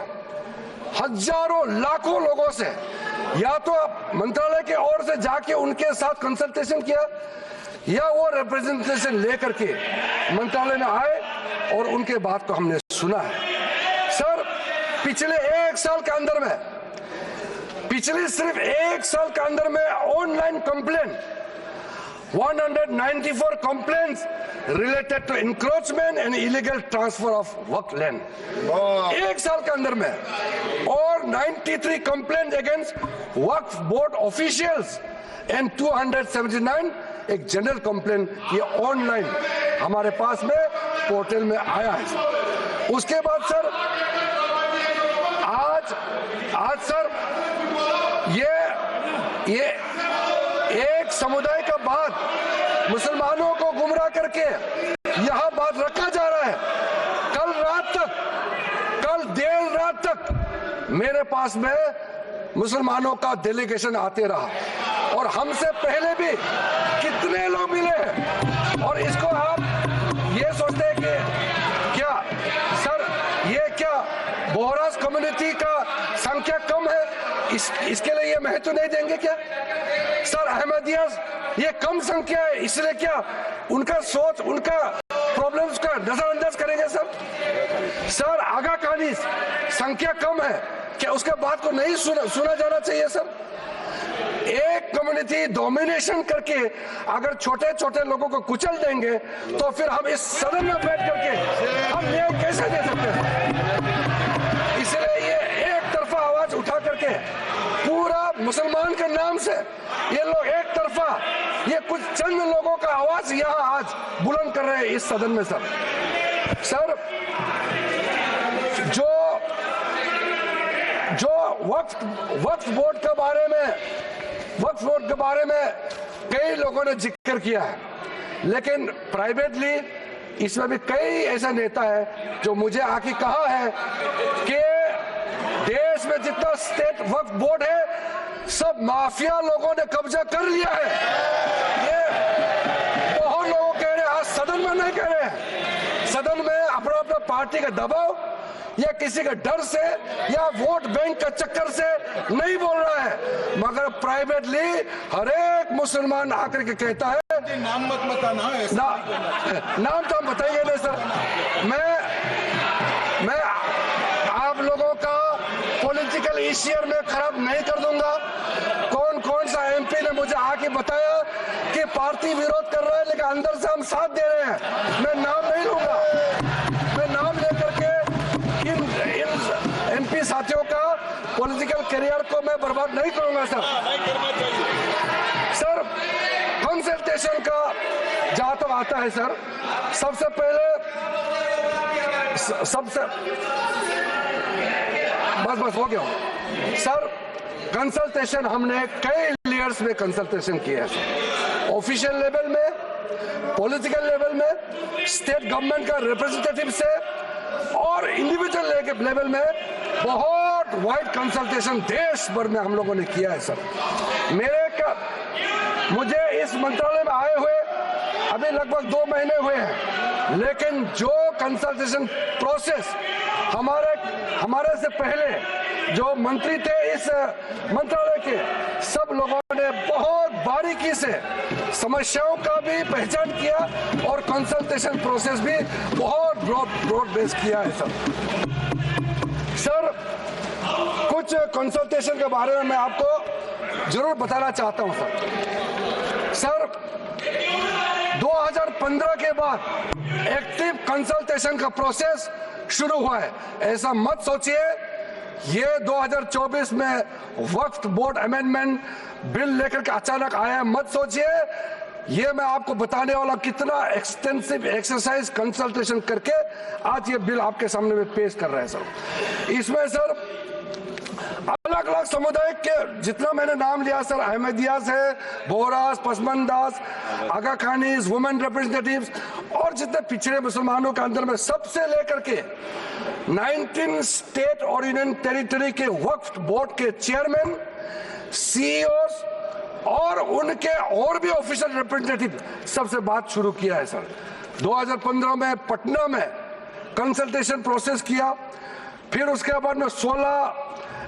हजारों लाखों लोगों से, या तो मंत्रालय के ओर से जाके उनके साथ कंसल्टेशन किया, या वो रिप्रेजेंटेशन लेकर के मंत्रालय में आए और उनके बात को हमने सुना है सर। पिछले एक साल के अंदर में, पिछले सिर्फ एक साल के अंदर में online complaint 194 complaints related to encroachment and illegal transfer of work land एक साल के अंदर में, और 93 complaints against Waqf board officials and 279 एक जनरल कंप्लेंट, ये ऑनलाइन हमारे पास में पोर्टल में आया है। उसके बाद सर आज सर ये एक समुदाय का बात मुसलमानों को गुमराह करके यहां बात रखा जा रहा है। कल देर रात तक मेरे पास में मुसलमानों का डेलीगेशन आते रहा और हमसे पहले भी कितने लोग मिले हैं, और इसको आप ये सोचते हैं कि क्या सर ये क्या बोहरास कम्युनिटी का संख्या कम है, इसके लिए ये महत्व नहीं देंगे क्या सर? अहमदिया ये कम संख्या है, इसलिए क्या उनका सोच, उनका प्रॉब्लम्स का नजरअंदाज करेंगे सर? सर आगा कहानी संख्या कम है, क्या उसके बात को नहीं सुना जाना चाहिए सर? एक कम्युनिटी डोमिनेशन करके अगर छोटे छोटे लोगों को कुचल देंगे तो फिर हम इस सदन में बैठ करके हम न्याय कैसे दे सकते हैं? इसलिए ये एक तरफा आवाज उठा करके पूरा मुसलमान के नाम से ये लोग एक तरफा, ये कुछ चंद लोगों का आवाज यहाँ आज बुलंद कर रहे हैं इस सदन में सर। सर जो वक्फ बोर्ड के बारे में कई लोगों ने जिक्र किया है, लेकिन प्राइवेटली इसमें भी कई ऐसा नेता है जो मुझे आके कहा है कि देश में जितना स्टेट वक्फ बोर्ड है सब माफिया लोगों ने कब्जा कर लिया है। ये बहुत लोग कह रहे हैं, आज सदन में नहीं कह रहे हैं, सदन में अपना अपना पार्टी का दबाव या किसी के डर से या वोट बैंक का चक्कर से नहीं बोल रहा है, मगर प्राइवेटली हर एक मुसलमान आकर के कहता है। नाम मत बताना, नाम तो हम बताएंगे नहीं सर। मैं आप लोगों का पॉलिटिकल इश्यूर में खराब नहीं कर दूंगा। कौन सा एमपी ने मुझे आके बताया कि पार्टी विरोध कर रहा है लेकिन अंदर से हम साथ दे रहे हैं, मैं नाम नहीं लूंगा। मैं नाम लेकर के इन एमपी साथियों का पॉलिटिकल करियर को मैं बर्बाद नहीं करूंगा सर। सर कंसल्टेशन का जहां तक आता है सर, सबसे पहले बस हो गया सर। कंसल्टेशन हमने कई लेयर्स में कंसल्टेशन किया है सर, ऑफिशियल लेवल में, पॉलिटिकल लेवल में, स्टेट गवर्नमेंट का रिप्रेजेंटेटिव से, और इंडिविजुअल लेवल में बहुत वाइड कंसल्टेशन देश भर में हम लोगों ने किया है सर। मुझे इस मंत्रालय में आए हुए अभी लगभग 2 महीने हुए हैं, लेकिन जो कंसल्टेशन प्रोसेस हमारे से पहले जो मंत्री थे इस मंत्रालय के, सब लोगों ने बहुत बारीकी से समस्याओं का भी पहचान किया और कंसल्टेशन प्रोसेस भी बहुत ब्रॉड बेस किया है सर। सर कुछ कंसल्टेशन के बारे में मैं आपको जरूर बताना चाहता हूं सर। 2015 के बाद एक्टिव कंसल्टेशन का प्रोसेस शुरू हुआ है। ऐसा मत सोचिए ये 2024 में वक्फ बोर्ड अमेंडमेंट बिल लेकर के अचानक आया, मत सोचिए। ये मैं आपको बताने वाला कितना एक्सटेंसिव एक्सरसाइज कंसल्टेशन करके आज ये बिल आपके सामने में पेश कर रहे हैं सर। इसमें सर अलग अलग समुदाय के जितना मैंने नाम लिया सर, अहमदियास है, बोहरास, पसमंदास, आगा खानीज, वुमेन रिप्रेजेंटेटिव्स और जितने पिछड़े मुसलमानों के अंदर में सबसे लेकर के 19 स्टेट और यूनियन टेरिटरी के वक्फ बोर्ड के चेयरमैन, सीईओस और उनके और भी ऑफिशियल रिप्रेजेंटेटिव सबसे बात शुरू किया है सर। 2015 में पटना में कंसल्टेशन प्रोसेस किया, फिर उसके बाद में 16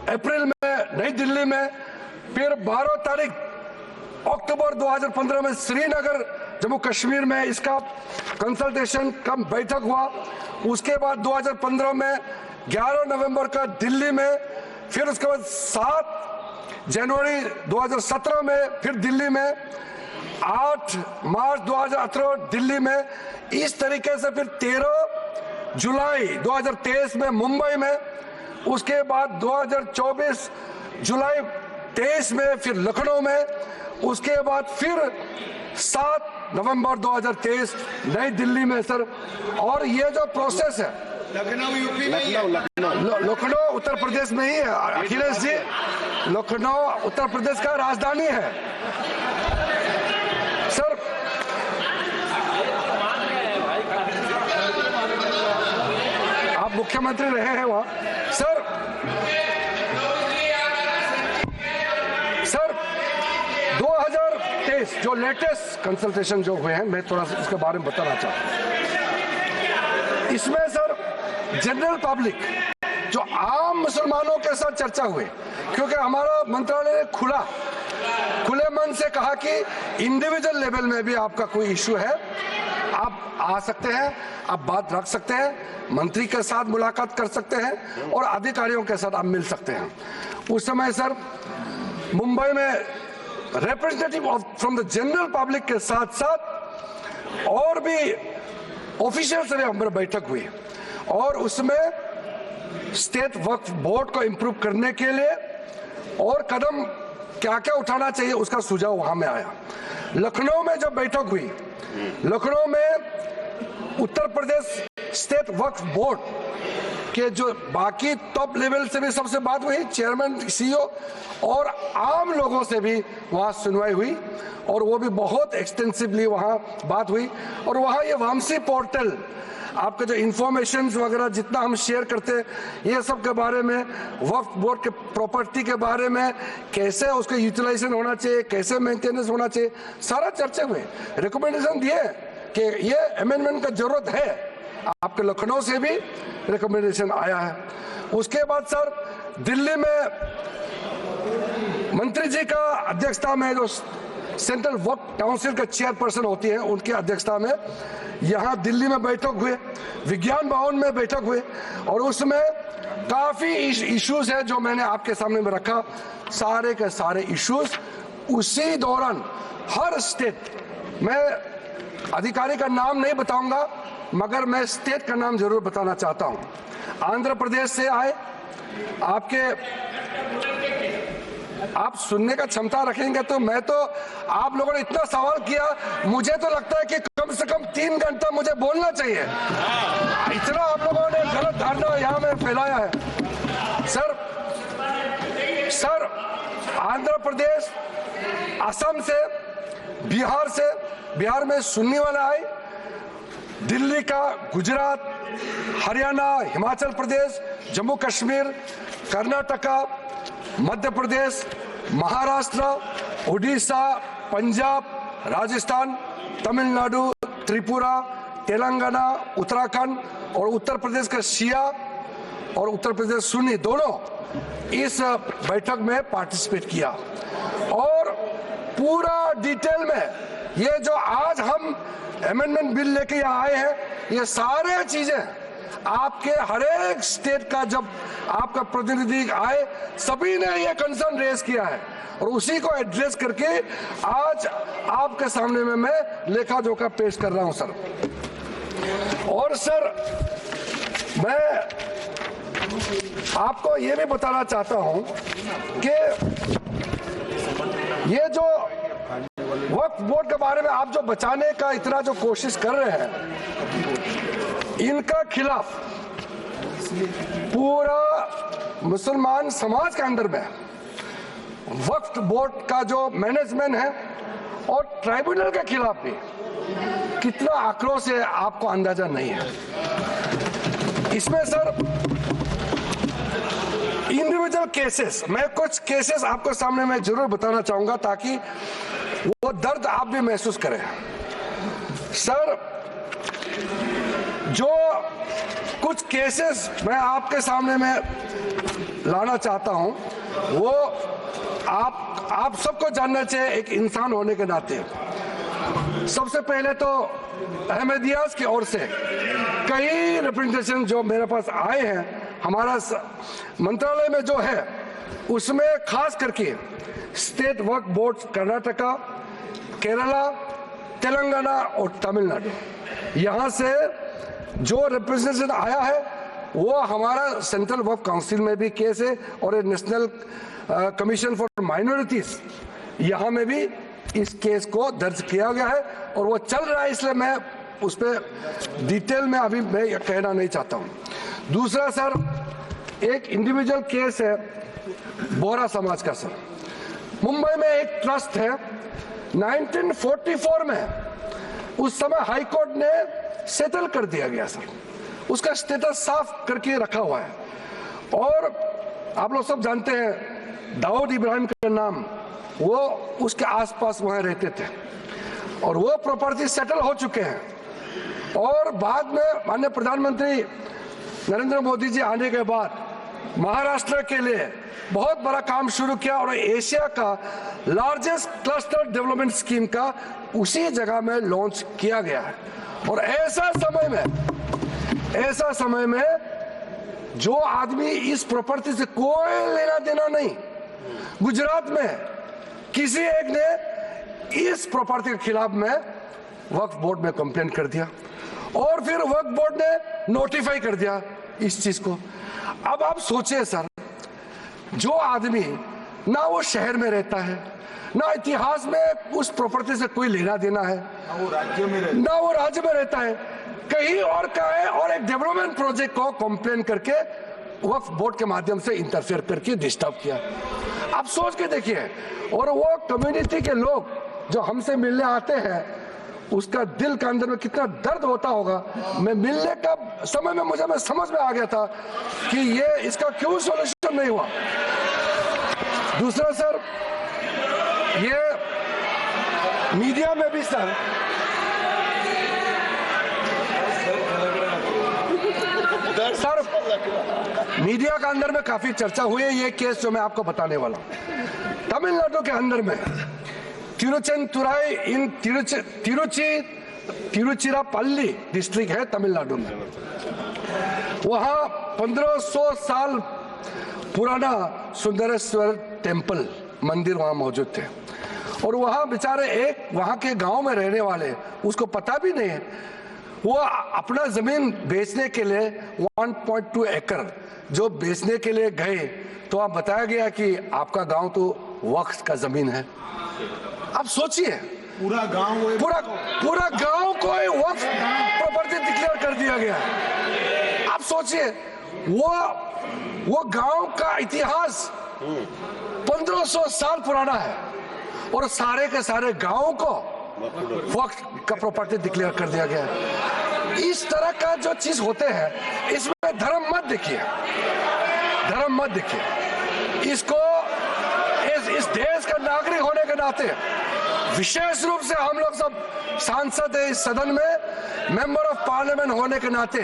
अप्रैल में नई दिल्ली में, फिर 12 तारीख अक्टूबर 2015 में श्रीनगर जम्मू कश्मीर में इसका कंसल्टेशन का बैठक हुआ। उसके बाद 2015 में 11 नवंबर का दिल्ली में, फिर उसके बाद 7 जनवरी 2017 में फिर दिल्ली में, 8 मार्च 2018 दिल्ली में, इस तरीके से फिर 13 जुलाई 2023 में मुंबई में, उसके बाद 2024 जुलाई 23 में फिर लखनऊ में, उसके बाद फिर 7 नवंबर 2023 नई दिल्ली में सर। और ये जो प्रोसेस है लखनऊ यूपी में, लखनऊ उत्तर प्रदेश में ही है अखिलेश जी, लखनऊ उत्तर प्रदेश का राजधानी है सर। आप मुख्यमंत्री रहे हैं वहां सर। सर 2023 जो लेटेस्ट कंसल्टेशन जो हुए हैं, मैं थोड़ा सा इसके बारे में बताना चाहता हूं। इसमें सर जनरल पब्लिक जो आम मुसलमानों के साथ चर्चा हुई, क्योंकि हमारा मंत्रालय ने खुले मन से कहा कि इंडिविजुअल लेवल में भी आपका कोई इश्यू है, आप आ सकते हैं, आप बात रख सकते हैं, मंत्री के साथ मुलाकात कर सकते हैं और अधिकारियों के साथ आप मिल सकते हैं। उस समय सर मुंबई में representative from the general public के साथ साथ और भी ऑफिशियल से हमारी बैठक हुई और उसमें स्टेट वक्फ बोर्ड को इंप्रूव करने के लिए और कदम क्या क्या उठाना चाहिए उसका सुझाव वहां में आया। लखनऊ में जब बैठक हुई, लखनऊ में उत्तर प्रदेश स्टेट वक्फ बोर्ड के जो बाकी टॉप लेवल से भी सबसे बात हुई, चेयरमैन, सीईओ और आम लोगों से भी वहां सुनवाई हुई और वो भी बहुत एक्सटेंसिवली वहां बात हुई। और वहां ये वामसी पोर्टल आपके जो इंफॉर्मेशन वगैरह जितना हम शेयर करते हैं, ये सब के बारे में, वक्फ बोर्ड के प्रॉपर्टी के बारे में, कैसे उसका यूटिलाइजेशन होना चाहिए, कैसे मेंटेनेंस होना चाहिए, सारा चर्चा हुए। रिकमेंडेशन दिए कि ये अमेंडमेंट का जरूरत है, आपके लखनऊ से भी रिकमेंडेशन आया है। उसके बाद सर दिल्ली में मंत्री जी का अध्यक्षता में जो सेंट्रल वक्फ काउंसिल का चेयरपर्सन होती है, उनकी अध्यक्षता में यहाँ दिल्ली में बैठक हुए, विज्ञान भवन में बैठक हुए और उसमें काफी इश्यूज है जो मैंने आपके सामने में रखा। सारे के सारे इश्यूज उसी दौरान हर स्टेट, मैं अधिकारी का नाम नहीं बताऊंगा मगर मैं स्टेट का नाम जरूर बताना चाहता हूं। आंध्र प्रदेश से आए, आप सुनने का क्षमता रखेंगे तो मैं तो, आप लोगों ने इतना सवाल किया, मुझे तो लगता है कि कम से कम 3 घंटा मुझे बोलना चाहिए, इतना आप लोगों ने गलत धारणा यहाँ में फैलाया है। सर आंध्र प्रदेश, असम से, बिहार में सुन्नी वाला आए, दिल्ली का, गुजरात, हरियाणा, हिमाचल प्रदेश, जम्मू कश्मीर, कर्नाटका, मध्य प्रदेश, महाराष्ट्र, उड़ीसा, पंजाब, राजस्थान, तमिलनाडु, त्रिपुरा, तेलंगाना, उत्तराखंड और उत्तर प्रदेश का शिया और उत्तर प्रदेश सुन्नी दोनों इस बैठक में पार्टिसिपेट किया। और पूरा डिटेल में ये जो आज हम अमेंडमेंट बिल लेके यहाँ आए हैं, ये सारे चीजें आपके हर एक स्टेट का जब आपका प्रतिनिधि आए, सभी ने ये कंसर्न रेज किया है और उसी को एड्रेस करके आज आपके सामने में मैं लेखा जोखा पेश कर रहा हूं सर। और सर मैं आपको ये भी बताना चाहता हूं कि ये जो वक्फ बोर्ड के बारे में आप जो बचाने का इतना जो कोशिश कर रहे हैं, इनका खिलाफ पूरा मुसलमान समाज के अंदर में वक्फ बोर्ड का जो मैनेजमेंट है और ट्राइब्यूनल के खिलाफ भी कितना आक्रोश है आपको अंदाजा नहीं है। इसमें सर इंडिविजुअल केसेस, मैं कुछ केसेस आपको सामने मैं जरूर बताना चाहूंगा ताकि वो दर्द आप भी महसूस करें। सर जो कुछ केसेस मैं आपके सामने में लाना चाहता हूं वो आप सबको जानना चाहिए एक इंसान होने के नाते। सबसे पहले तो अहमदियाज की ओर से कई रिप्रेजेंटेशन जो मेरे पास आए हैं, हमारा मंत्रालय में जो है उसमें खास करके स्टेट वक्फ बोर्ड कर्नाटका, केरला, तेलंगाना और तमिलनाडु, यहाँ से जो रिप्रेजेंटेशन आया है वो हमारा सेंट्रल वक्फ काउंसिल में भी केस है और नेशनल कमीशन फॉर माइनॉरिटीज यहाँ में भी इस केस को दर्ज किया गया है और वो चल रहा है, इसलिए मैं उस पर डिटेल में अभी मैं कहना नहीं चाहता हूँ। दूसरा सर एक इंडिविजुअल केस है बोहरा समाज का। सर मुंबई में एक ट्रस्ट है, 1944 में उस समय हाई कोर्ट ने सेटल कर दिया गया सर, उसका स्टेटस साफ करके रखा हुआ है और आप लोग सब जानते हैं दाऊद इब्राहिम का नाम, वो उसके आसपास वहां रहते थे और वो प्रॉपर्टी सेटल हो चुके हैं और बाद में माननीय प्रधानमंत्री नरेंद्र मोदी जी आने के बाद महाराष्ट्र के लिए बहुत बड़ा काम शुरू किया और एशिया का लार्जेस्ट क्लस्टर डेवलपमेंट स्कीम का उसी जगह में लॉन्च किया गया है। और ऐसा समय में जो आदमी इस प्रॉपर्टी से कोई लेना देना नहीं, गुजरात में किसी एक ने इस प्रॉपर्टी के खिलाफ में वक्फ बोर्ड में कंप्लेंट कर दिया और फिर वक्फ बोर्ड ने नोटिफाई कर दिया इस चीज को। अब आप सोचिए सर, जो आदमी ना वो शहर में रहता है, ना इतिहास में उस प्रॉपर्टी से कोई लेना देना है, ना वो राज्य में रहता है, कहीं और का है और एक डेवलपमेंट प्रोजेक्ट को कंप्लेन करके वक्फ बोर्ड के माध्यम से इंटरफेयर करके डिस्टर्ब किया। आप सोच के देखिए, और वो कम्युनिटी के लोग जो हमसे मिलने आते हैं उसका दिल के अंदर में कितना दर्द होता होगा। मैं मिलने का समय में मुझे समझ में आ गया था कि ये इसका क्यों सॉल्यूशन नहीं हुआ। दूसरा सर, ये मीडिया में भी सर मीडिया के अंदर में काफी चर्चा हुई है ये केस जो मैं आपको बताने वाला हूं। तमिलनाडु के अंदर में तिरुचेंतुराई इन तिरुचिरापल्ली डिस्ट्रिक्ट है तमिलनाडु में, वहां 1500 साल पुराना सुंदरेश्वर टेम्पल मंदिर वहां मौजूद थे और वहां बेचारे एक वहां के गांव में रहने वाले, उसको पता भी नहीं है, वो अपना जमीन बेचने के लिए 1.2 एकड़ जो बेचने के लिए गए तो आप बताया गया कि आपका गांव तो वक्फ का जमीन है। आप सोचिए, पूरा गांव को वक्फ प्रॉपर्टी डिक्लेयर कर दिया गया। आप सोचिए, वो गांव का इतिहास 1500 साल पुराना है और सारे के सारे गांव को वक्फ का प्रॉपर्टी डिक्लेयर कर दिया गया है। इस तरह का जो चीज होते हैं इसमें धर्म मत देखिए, इसको इस देश का नागरिक होने के नाते विशेष रूप से हम लोग सब सांसद है इस सदन में, मेंबर ऑफ पार्लियामेंट होने के नाते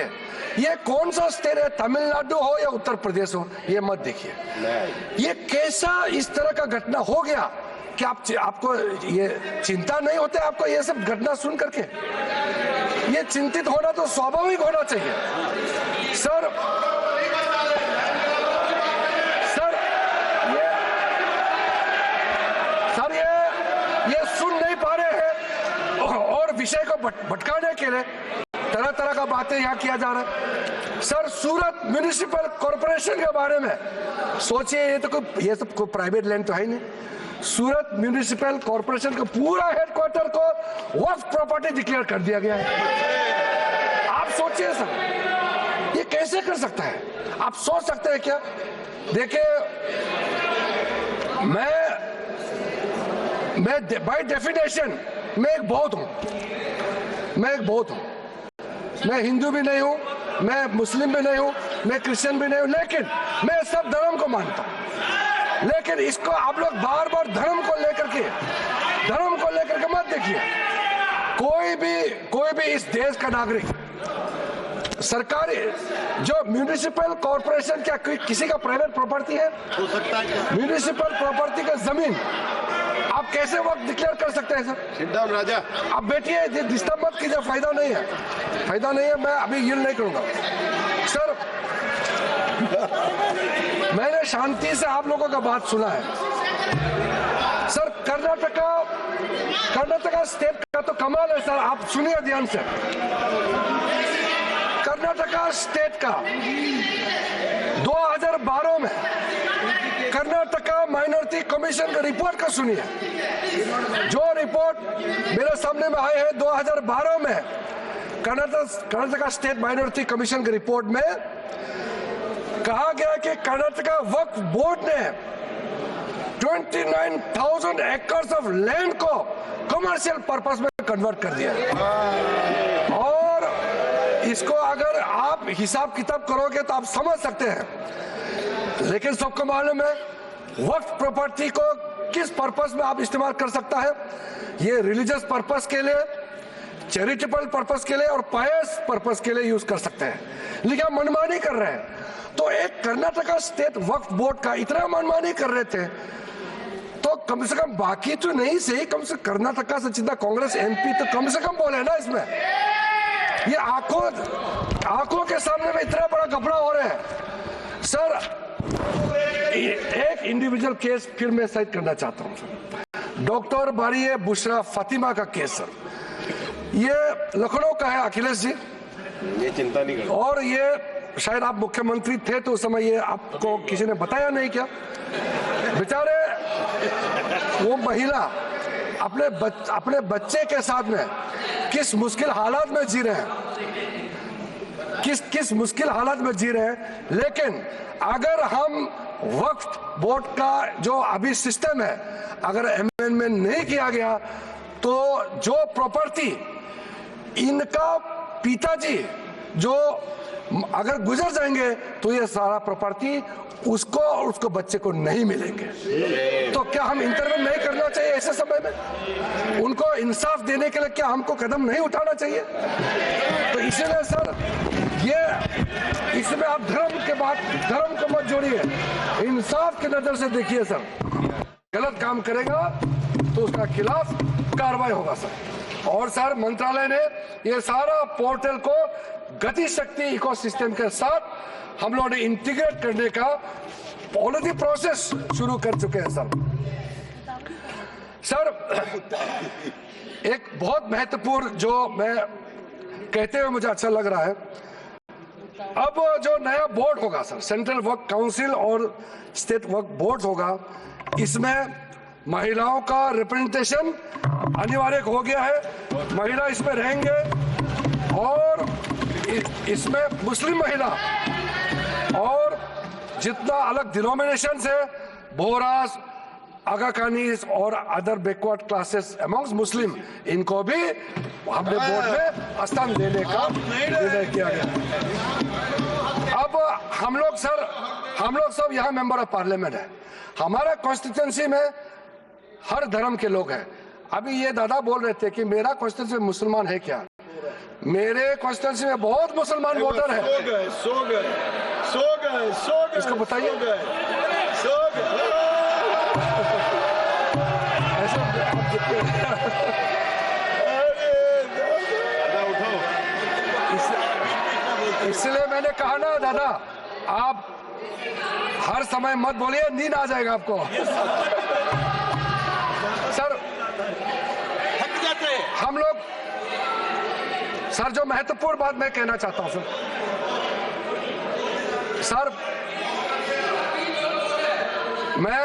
ये कौन सा स्टेट है, तमिलनाडु हो या उत्तर प्रदेश हो, ये मत देखिए। ये कैसा इस तरह का घटना हो गया कि आपको ये चिंता नहीं होते? आपको ये सब घटना सुन करके ये चिंतित होना तो स्वाभाविक होना चाहिए। सर ये सुन नहीं पा रहे हैं और विषय को भटकाने के लिए तरह तरह का बातें यहाँ किया जा रहा है। सर सूरत म्युनिसिपल कॉर्पोरेशन के बारे में सोचिए, ये सब कोई प्राइवेट लैंड तो है ही नहीं। सूरत म्यूनिसिपल कॉर्पोरेशन का पूरा हेडक्वार्टर को वक्फ प्रॉपर्टी डिक्लेयर कर दिया गया है। आप सोचिए सर, ये कैसे कर सकता है? आप सोच सकते हैं क्या? देखिए, मैं बाय डेफिनेशन मैं एक बौद्ध हूं, मैं हिंदू भी नहीं हूं, मैं मुस्लिम भी नहीं हूं, मैं क्रिश्चियन भी नहीं हूं, लेकिन मैं सब धर्म को मानता हूं। लेकिन इसको आप लोग बार बार धर्म को लेकर के मत देखिए। कोई भी इस देश का नागरिक सरकारी जो म्यूनिसिपल कॉर्पोरेशन क्या किसी का प्राइवेट प्रॉपर्टी है? हो सकता है। म्यूनिसिपल प्रॉपर्टी का जमीन आप कैसे वक्त डिक्लेयर कर सकते हैं सर? सिट डाउन राजा। आप बैठिए, डिस्टर्ब मत कीजिए, फायदा नहीं है। मैं अभी यील्ड नहीं करूंगा सर। मैंने शांति से आप लोगों का बात सुना है सर। कर्नाटका स्टेट का तो कमाल है सर। आप सुनिए ध्यान से। कर्नाटका स्टेट का 2012 में कर्नाटका माइनॉरिटी कमीशन का रिपोर्ट का सुनिए। जो रिपोर्ट मेरे सामने में आए हैं 2012 में कर्नाटका स्टेट माइनॉरिटी कमीशन के रिपोर्ट में कहा गया कि कर्नाटका वक्फ बोर्ड ने 29,000 एकर्स ऑफ लैंड को कमर्शियल पर्पस में कन्वर्ट कर दिया। और इसको अगर आप हिसाब किताब करोगे तो आप समझ सकते हैं। लेकिन सबको मालूम है वक्फ प्रॉपर्टी को किस पर्पस में आप इस्तेमाल कर सकता है। ये रिलीजियस पर्पस के लिए, चैरिटेबल पर्पस के लिए और पायस पर्पस के लिए यूज कर सकते हैं। लेकिन आप मनमानी कर रहे हैं। तो एक कर्नाटका स्टेट वक्फ बोर्ड का इतना मनमानी कर रहे थे तो कम से कम बाकी तो नहीं सही, कम से कर्नाटका से जितना कांग्रेस एमपी तो कम से कम बोले ना इसमें। ये आंखों के सामने में इतना बड़ा घपला हो रहा है सर। एक इंडिविजुअल केस फिर मैं साइड करना चाहता हूं। डॉक्टर बारिये बुशरा फातिमा का केस सर, ये लखनऊ का है अखिलेश जी। ये चिंता नहीं करो। और ये शायद आप मुख्यमंत्री थे तो उस समय ये आपको किसी ने बताया नहीं क्या? बेचारे वो महिला अपने बच्चे के साथ में किस मुश्किल हालात में जी रहे हैं, किस मुश्किल हालात में जी रहे हैं। लेकिन अगर हम वक्फ बोर्ड का जो अभी सिस्टम है अगर अमेंडमेंट नहीं किया गया तो जो प्रॉपर्टी इनका पिताजी जो अगर गुजर जाएंगे तो ये सारा प्रॉपर्टी उसको और उसको बच्चे को नहीं मिलेंगे। तो क्या हम इंटरवेन नहीं करना चाहिए ऐसे समय में? उनको इंसाफ देने के लिए क्या हमको कदम नहीं उठाना चाहिए? तो इसीलिए सर ये इसमें आप धर्म को मत जोड़िए, इंसाफ की नजर से देखिए सर। गलत काम करेगा तो उसका खिलाफ कार्रवाई होगा सर। और सर मंत्रालय ने ये सारा पोर्टल को गति शक्ति इकोसिस्टम के साथ हम लोगों ने इंटीग्रेट करने का पॉलिसी प्रोसेस शुरू कर चुके हैं सर। एक बहुत महत्वपूर्ण जो मैं कहते हुए मुझे अच्छा लग रहा है, अब जो नया बोर्ड होगा सर, सेंट्रल वर्क काउंसिल और स्टेट वर्क बोर्ड होगा, इसमें महिलाओं का रिप्रेजेंटेशन अनिवार्य हो गया है। महिला इसमें रहेंगे और इसमें मुस्लिम महिला और जितना अलग डिनोमिनेशंस है, बोहरास, आगा खानीस और अदर बैकवर्ड क्लासेस अमंग्स मुस्लिम, इनको भी हमने बोर्ड में स्थान देने का निर्णय किया गया। अब हम लोग सब यहाँ मेंबर ऑफ पार्लियामेंट है। हमारा कॉन्स्टिट्यूंसी में हर धर्म के लोग हैं। अभी ये दादा बोल रहे थे कि मेरा कॉन्स्टिट्यूंसी में मुसलमान है क्या? मेरे कॉन्स्टिट्यूंसी में बहुत मुसलमान वोटर है। सो गए। इसको बताइए। इसलिए मैंने कहा ना दादा, आप हर समय मत बोलिए, नींद आ जाएगा आपको। सर हम लोग सर जो महत्वपूर्ण बात मैं कहना चाहता हूं सर, मैं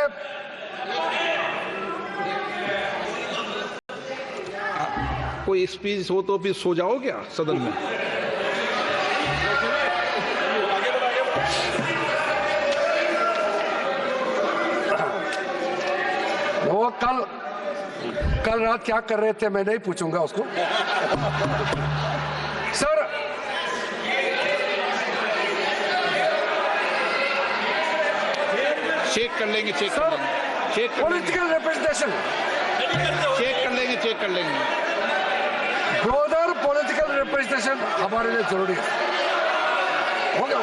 कोई स्पीच हो तो फिर सो जाओ क्या सदन में? वो कल रात क्या कर रहे थे मैं नहीं पूछूंगा उसको। सर, चेक कर लेंगे, चेक कर लेंगे, चेक कर लेंगे, पॉलिटिकल रिप्रेजेंटेशन चेक कर लेंगे। ब्रोदर, पॉलिटिकल रिप्रेजेंटेशन हमारे लिए जरूरी है। हो गया?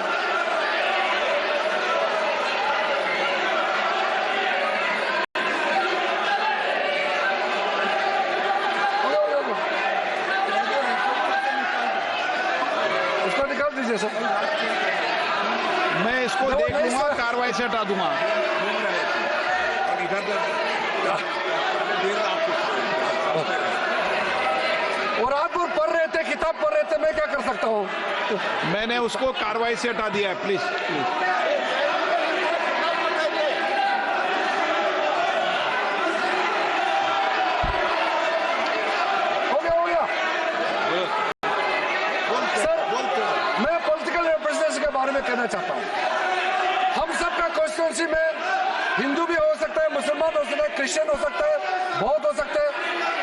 उसको निकाल दीजिए सर। मैं इसको देख लूंगा, कार्रवाई से हटा दूंगा। और आप लोग पढ़ रहे थे, किताब पढ़ रहे थे, मैं क्या कर सकता हूँ? मैंने उसको कार्रवाई से हटा दिया है। Please please. हो गया। सर, मैं पॉलिटिकल रिप्रेजेंटेशन के बारे में कहना चाहता हूँ। हम सबका कॉन्स्टिट्यूंसी में हिंदू भी हो सकता है, मुसलमान हो सकता है, क्रिश्चियन हो सकता है, बौद्ध हो सकते हैं,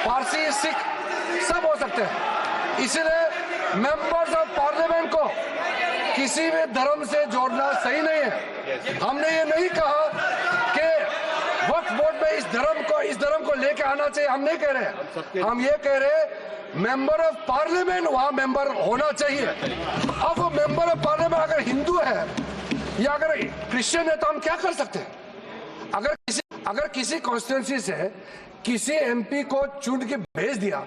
पारसी, सिख सब हो सकते हैं। इसलिए मेंबर्स ऑफ पार्लियामेंट को किसी भी धर्म से जोड़ना सही नहीं है। हमने ये नहीं कहा कि वक्फ बोर्ड में इस धर्म को लेके आना चाहिए, हम नहीं कह रहे। हम ये कह रहे मेंबर ऑफ पार्लियामेंट वहां मेंबर होना चाहिए। अब वो मेंबर ऑफ पार्लियामेंट अगर हिंदू है या अगर क्रिश्चियन है तो हम क्या कर सकते हैं? अगर किसी कॉन्स्टिट्यूंसी से किसी एमपी को चुन के भेज दिया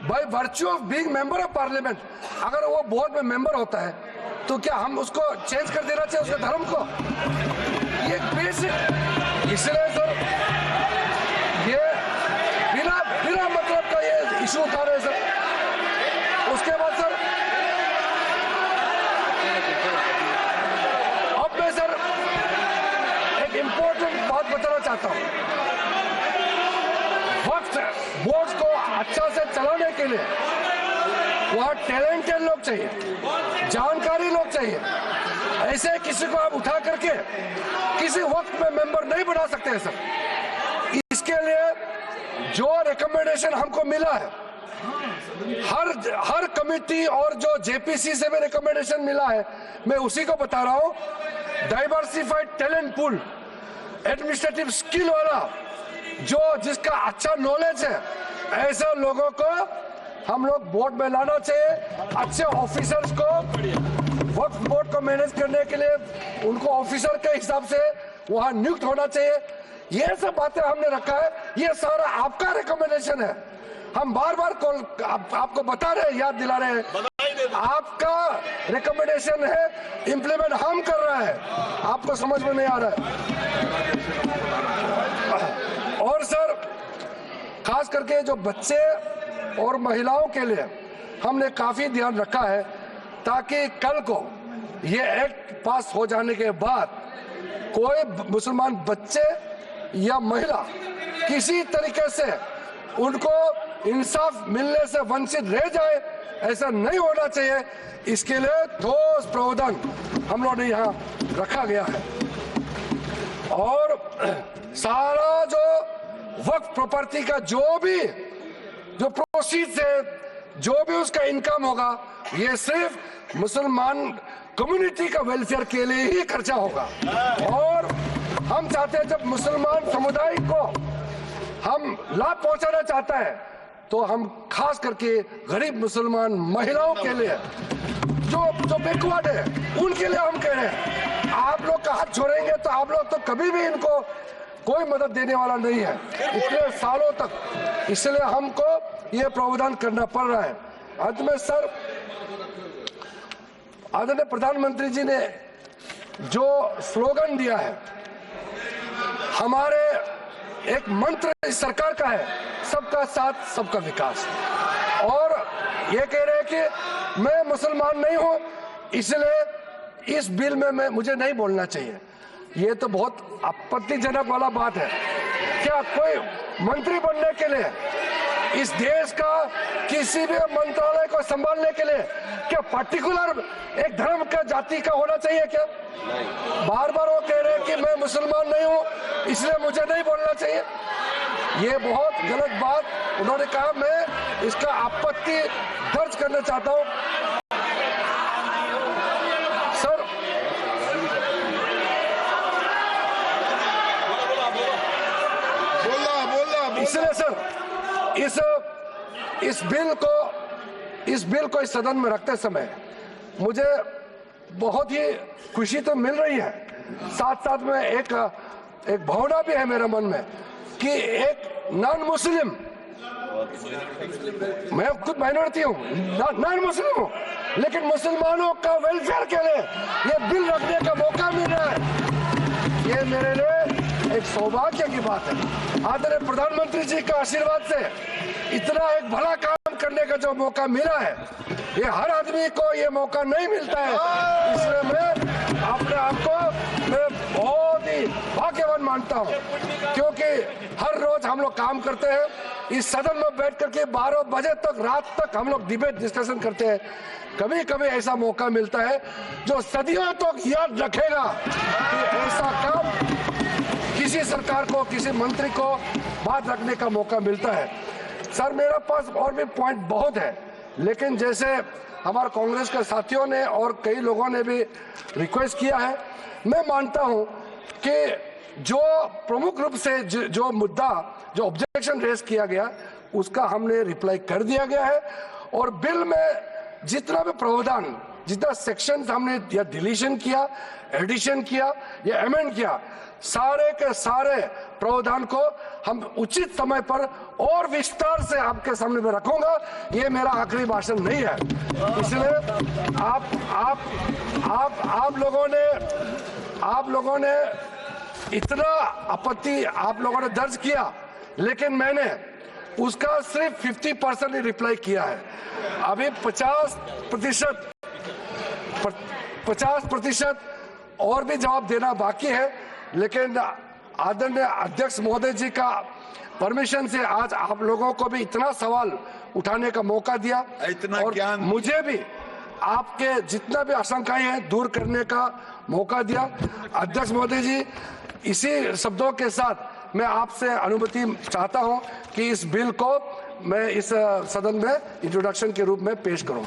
by virtue of being member of parliament, अगर वो बोर्ड में मेंबर होता है तो क्या हम उसको चेंज कर देना चाहिए उसके धर्म को? ये बेसिक। इसलिए सर ये बिना मतलब का ये इशू उठा रहे सर। उसके बाद सर अब मैं सर एक इंपॉर्टेंट बात बताना चाहता हूं। वक्त बोर्ड को अच्छा से चलाने के लिए वहां टैलेंटेड लोग चाहिए, जानकारी लोग चाहिए। ऐसे किसी को आप उठा करके किसी वक्त में मेंबर नहीं बना सकते हैं सर। इसके लिए जो रिकमेंडेशन हमको मिला है, हर कमिटी और जो जेपीसी से भी रिकमेंडेशन मिला है, मैं उसी को बता रहा हूं। Diversified talent pool, administrative skill वाला, जिसका अच्छा नॉलेज है, ऐसे लोगों को हम लोग बोर्ड में लाना चाहिए। अच्छे ऑफिसर्स को वक्फ बोर्ड को मैनेज करने के लिए उनको ऑफिसर के हिसाब से वहां नियुक्त होना चाहिए। ये सब बातें हमने रखा है, ये सारा आपका रिकमेंडेशन है। हम बार बार आपको बता रहे हैं, याद दिला रहे हैं, आपका रिकमेंडेशन है, इंप्लीमेंट हम कर रहे हैं, आपको समझ में नहीं आ रहा है। और सर खास करके जो बच्चे और महिलाओं के लिए हमने काफी ध्यान रखा है, ताकि कल को ये एक्ट पास हो जाने के बाद कोई मुसलमान बच्चे या महिला किसी तरीके से उनको इंसाफ मिलने से वंचित रह जाए, ऐसा नहीं होना चाहिए। इसके लिए ठोस प्रावधान हम लोगों ने यहाँ रखा गया है। और सारा जो वक्फ प्रॉपर्टी का जो प्रोसीड्स है, जो भी उसका इनकम होगा, ये सिर्फ मुसलमान कम्युनिटी का वेलफेयर के लिए ही खर्चा होगा। और हम चाहते हैं जब मुसलमान समुदाय को हम लाभ पहुंचाना चाहता है तो हम खास करके गरीब मुसलमान महिलाओं के लिए जो बैकवर्ड है उनके लिए हम कह रहे हैं, आप लोग का हाथ छोड़ेंगे तो आप लोग तो कभी भी इनको कोई मदद देने वाला नहीं है इतने सालों तक। इसलिए हमको ये प्रावधान करना पड़ रहा है। अंत में सर, आदरणीय प्रधानमंत्री जी ने जो स्लोगन दिया है, हमारे एक मंत्र इस सरकार का है, सबका साथ सबका विकास। और ये कह रहे हैं कि मैं मुसलमान नहीं हूं, इसलिए इस बिल में मुझे नहीं बोलना चाहिए। ये तो बहुत आपत्तिजनक वाला बात है। क्या कोई मंत्री बनने के लिए इस देश का किसी भी मंत्रालय को संभालने के लिए क्या पर्टिकुलर एक धर्म का जाति का होना चाहिए क्या? बार बार वो कह रहे हैं कि मैं मुसलमान नहीं हूं इसलिए मुझे नहीं बोलना चाहिए। ये बहुत गलत बात उन्होंने कहा। मैं इसका आपत्ति दर्ज करना चाहता हूं। सर इसलिए सर इस बिल को इस सदन में रखते समय मुझे बहुत ही खुशी तो मिल रही है, साथ साथ में एक भावना भी है मेरे मन में कि एक नॉन मुस्लिम, मैं खुद माइनॉरिटी हूँ, नॉन मुस्लिम हूँ, लेकिन मुसलमानों का वेलफेयर के लिए ये बिल रखने का मौका मिल रहा है। ये मेरे लिए एक सौभाग्य की बात है। आदरणीय प्रधानमंत्री जी का आशीर्वाद से इतना एक भला काम करने का जो मौका मिला है, ये हर आदमी को ये मौका नहीं मिलता है। इसलिए मैं अपने आप को मैं बहुत ही भाग्यवान मानता हूँ, क्योंकि हर रोज हम लोग काम करते हैं, इस सदन में बैठ करके 12 बजे तक रात तक हम लोग डिबेट डिस्कशन करते हैं। कभी कभी ऐसा मौका मिलता है जो सदियों तक याद रखेगा कि ऐसा काम किसी सरकार को, किसी मंत्री को बात रखने का मौका मिलता है। सर मेरे पास और भी पॉइंट बहुत है, लेकिन जैसे हमारे कांग्रेस के साथियों ने और कई लोगों ने भी रिक्वेस्ट किया है, मैं मानता हूं कि जो प्रमुख रूप से जो मुद्दा, जो ऑब्जेक्शन रेज किया गया, उसका हमने रिप्लाई कर दिया गया है। और बिल में जितना भी प्रावधान, जितना सेक्शन हमने या डिलीशन किया, एडिशन किया या अमेंड किया, सारे के सारे प्रावधान को हम उचित समय पर और विस्तार से आपके सामने में रखूंगा। ये मेरा आखिरी भाषण नहीं है। इसलिए आप लोगों ने इतना आपत्ति आप लोगों ने दर्ज किया, लेकिन मैंने उसका सिर्फ 50% ही रिप्लाई किया है। अभी 50% और भी जवाब देना बाकी है, लेकिन आदरणीय अध्यक्ष महोदय जी का परमिशन से आज आप लोगों को भी इतना सवाल उठाने का मौका दिया, इतना और ज्ञान मुझे भी आपके जितना भी आशंकाएं हैं दूर करने का मौका दिया। अध्यक्ष महोदय जी, इसी शब्दों के साथ मैं आपसे अनुमति चाहता हूं कि इस बिल को मैं इस सदन में इंट्रोडक्शन के रूप में पेश करूं।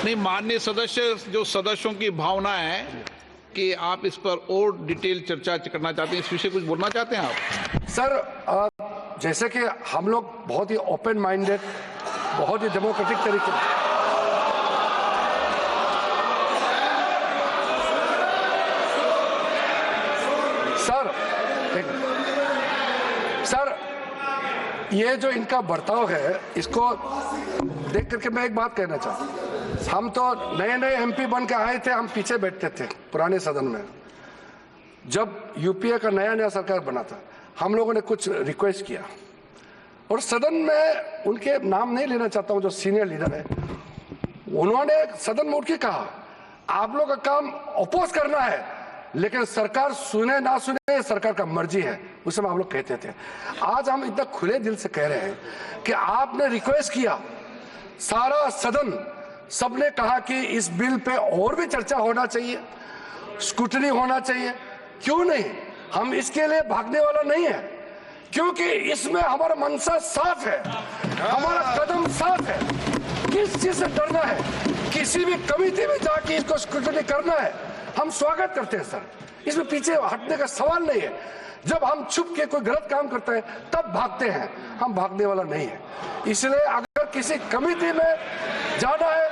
नहीं, माननीय सदस्य, जो सदस्यों की भावना है कि आप इस पर और डिटेल चर्चा करना चाहते हैं, इस विषय कुछ बोलना चाहते हैं आप? सर जैसे कि हम लोग बहुत ही ओपन माइंडेड, बहुत ही डेमोक्रेटिक तरीके सर ये जो इनका बर्ताव है, इसको देख करके मैं एक बात कहना चाहता हूँ। हम तो नए नए एमपी बन के आए थे, हम पीछे बैठते थे पुराने सदन में। जब यूपीए का नया सरकार बना था, हम लोगों ने कुछ रिक्वेस्ट किया, और सदन में उनके नाम नहीं लेना चाहता हूं, जो सीनियर लीडर है, उन्होंने सदन में उठ के कहा, आप लोग का काम अपोज करना है, लेकिन सरकार सुने ना सुने सरकार का मर्जी है, उस समय हम लोग कहते थे। आज हम इतना खुले दिल से कह रहे हैं कि आपने रिक्वेस्ट किया, सारा सदन सबने कहा कि इस बिल पे और भी चर्चा होना चाहिए, स्क्रूटनी होना चाहिए। क्यों नहीं? हम इसके लिए भागने वाला नहीं है, क्योंकि इसमें हमारा मनसा साफ है, हमारा कदम साफ है। किस चीज से डरना है? किसी भी कमेटी में जाके इसको स्क्रूटनी करना है, हम स्वागत करते हैं सर, इसमें पीछे हटने का सवाल नहीं है। जब हम छुप के कोई गलत काम करते हैं तब भागते हैं, हम भागने वाला नहीं है। इसलिए अगर किसी कमेटी में जाना है,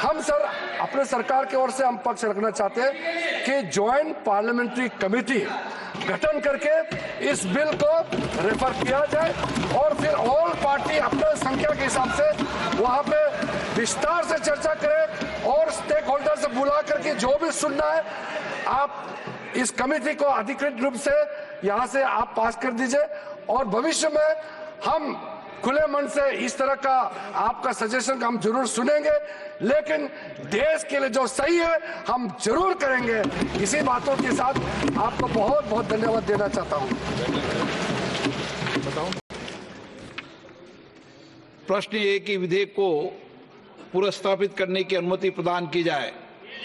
हम सर अपने सरकार की ओर से हम पक्ष रखना चाहते हैं कि ज्वाइंट पार्लियामेंट्री कमेटी गठन करके इस बिल को रेफर किया जाए, और फिर ऑल पार्टी अपने संख्या के हिसाब से वहां पे विस्तार से चर्चा करें, और स्टेक होल्डर से बुला करके जो भी सुनना है, आप इस कमेटी को अधिकृत रूप से यहां से आप पास कर दीजिए। और भविष्य में हम खुले मन से इस तरह का आपका सजेशन हम जरूर सुनेंगे, लेकिन देश के लिए जो सही है हम जरूर करेंगे। इसी बातों के साथ आपको बहुत बहुत धन्यवाद देना चाहता हूं। प्रश्न ये कि विधेयक को पुनर्स्थापित करने की अनुमति प्रदान की जाए।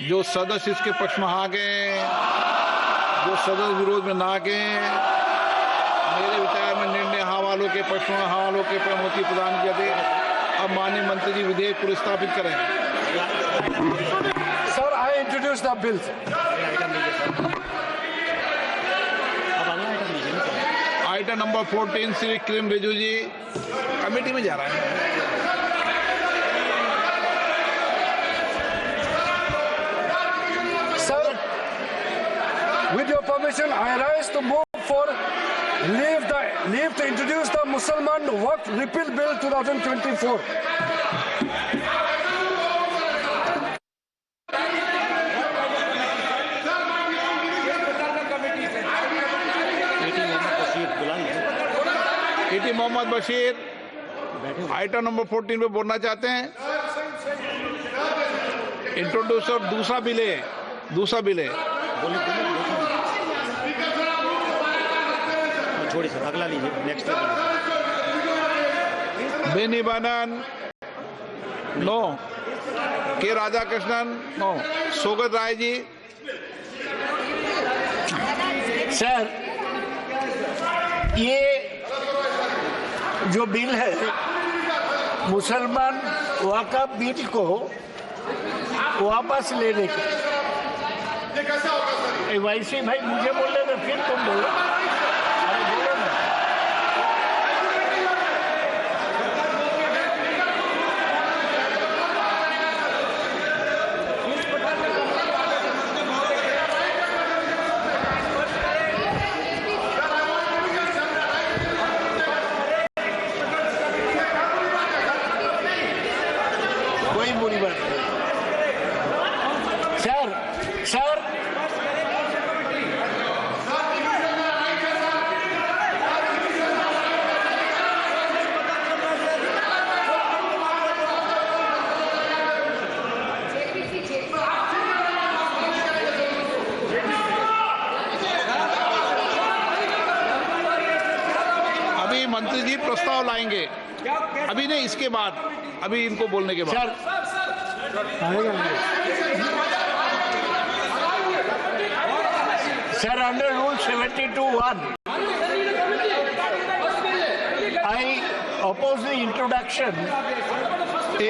जो सदस्य इसके पक्ष में आ गए, जो सदस्य विरोध में ना गए, मेरे विचार में निर्णय हाँ वालों के पक्ष में, हाँ वालों के अनुमति प्रदान किया दे। अब माननीय मंत्री जी विधेयक पुनर्स्थापित करें। Sir, I introduce the bill. Item number 14 Shri Kiren Rijiju ji committee में जा रहा है। Sir, with your permission, I rise to move for leave to introduce the Mussalman Waqf Repeal Bill 2024. Katie Mohammad Bashir item number 14 पे बोलना चाहते हैं। इंट्रोड्यूसर दूसरा बिल है। छोड़िए सर, अगला लीजिए, नेक्स्ट। बेनी बनन नो, के राधा कृष्णन नो, सोगत राय जी। सर, ये जो बिल है मुसलमान वक़्फ़ बिल को वापस लेने की, वैसे भाई मुझे बोले तो फिर तुम बोलो। अरे बोलो ना। कोई बुरी बात नहीं। सर अभी मंत्री जी प्रस्ताव लाएंगे, अभी नहीं, इसके बाद, अभी इनको बोलने के बाद। Sir, under Rule 72(1), I oppose the introduction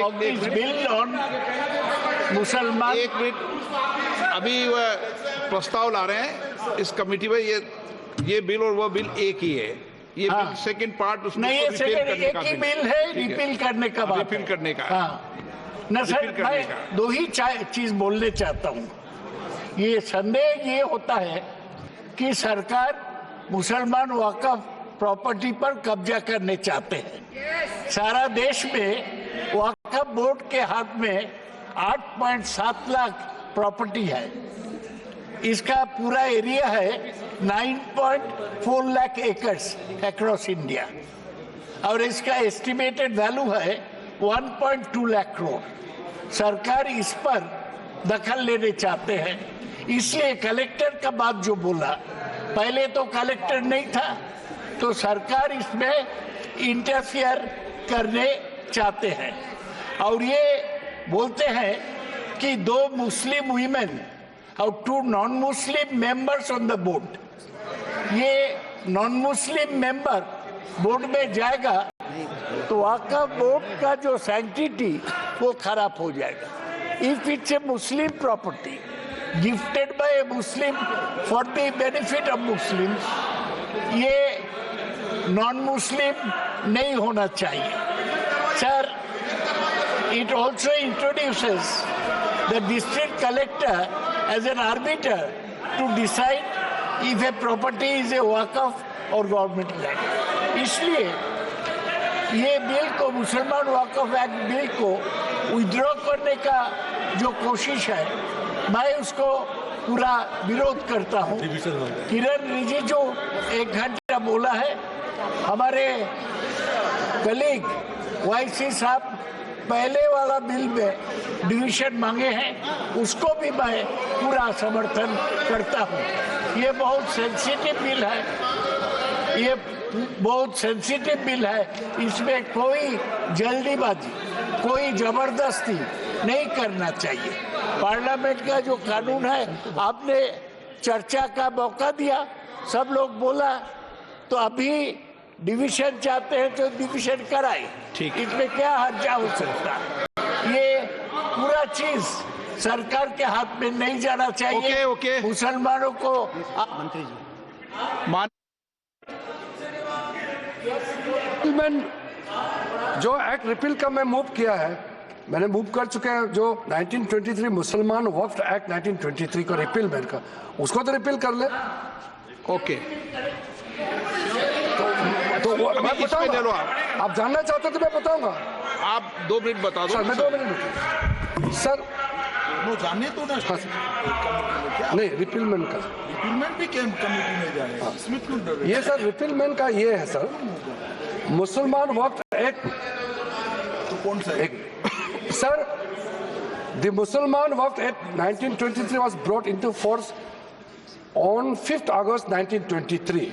of this bill on Mussalman. एक मिनट, अभी वह प्रस्ताव ला रहे हैं इस कमेटी में। ये बिल और वो बिल एक ही है। ये हाँ। बिल सेकंड पार्ट उसमें नहीं, ये रिपील सेकंड करने एक का ही बिल। बिल है, ठीक रिपील करने का बात। रिपील करने का। हाँ न सर, रिपील करने मैं का। दो ही चीज बोलने चाहता हूँ। ये संदेह ये होता है कि सरकार मुसलमान वक़्फ़ प्रॉपर्टी पर कब्जा करने चाहते हैं। सारा देश में वक़्फ़ बोर्ड के हाथ में 8.7 लाख प्रॉपर्टी है। इसका पूरा एरिया है 9.4 लाख एकर्स अक्रॉस इंडिया, और इसका एस्टिमेटेड वैल्यू है 1.2 लाख करोड़। सरकार इस पर दखल लेने चाहते हैं, इसलिए कलेक्टर का बात जो बोला, पहले तो कलेक्टर नहीं था, तो सरकार इसमें इंटरफियर करने चाहते हैं। और ये बोलते हैं कि 2 मुस्लिम वीमेन और 2 non Muslim members on the board. ये नॉन मुस्लिम मेंबर बोर्ड में जाएगा तो वक़्फ़ बोर्ड का जो सैंक्टिटी वो खराब हो जाएगा। If it's a Muslim property gifted bye A Muslim for the benefit of Muslim, ये नॉन मुस्लिम नहीं होना चाहिए। Sir, it also introduces the district collector as an arbiter to decide if a property is a waqf or government land. इसलिए ये bill को, मुसलमान वक़्फ़ act bill को withdraw करने का जो कोशिश है, मैं उसको पूरा विरोध करता हूँ। किरण रिजिजू 1 घंटा बोला है, हमारे कलीग वाईसी साहब पहले वाला बिल में डिवीजन मांगे हैं, उसको भी मैं पूरा समर्थन करता हूं। ये बहुत सेंसिटिव बिल है, ये बहुत सेंसिटिव बिल है। इसमें कोई जल्दीबाजी, कोई जबरदस्ती नहीं करना चाहिए। पार्लियामेंट का जो कानून है, आपने चर्चा का मौका दिया, सब लोग बोला, तो अभी डिवीजन चाहते हैं तो डिवीजन कराए, इसमें क्या हर्जा हो सकता है। ये पूरा चीज सरकार के हाथ में नहीं जाना चाहिए। ओके। मुसलमानों को मंत्री जी जो एक्ट रिपील का मैं मूव किया है, मैंने मूव कर चुके हैं। जो 1923 मुसलमान वक्फ एक्ट 1923 का रिपीलमेंट का, उसको तो रिपील कर ले। ओके, तो मैं इसमें ले लो बताऊंगा। आप जानना चाहते हो तो मैं बताऊंगा। आप 2 मिनट बता दो सर मैं 2 मिनट सर वो जाने तो ना हाँ सर। नहीं, रिपीलमेंट का रिपीलमेंट भी कमेटी में जाएगा, इसमें क्यों डर रहे ये सर रिपीलमेंट का ये है सर, मुसलमान वक्फ एक्ट तो कौन सा है? एक sir, the Musliman Waqf Act 1923 was brought into force on 5th August 1923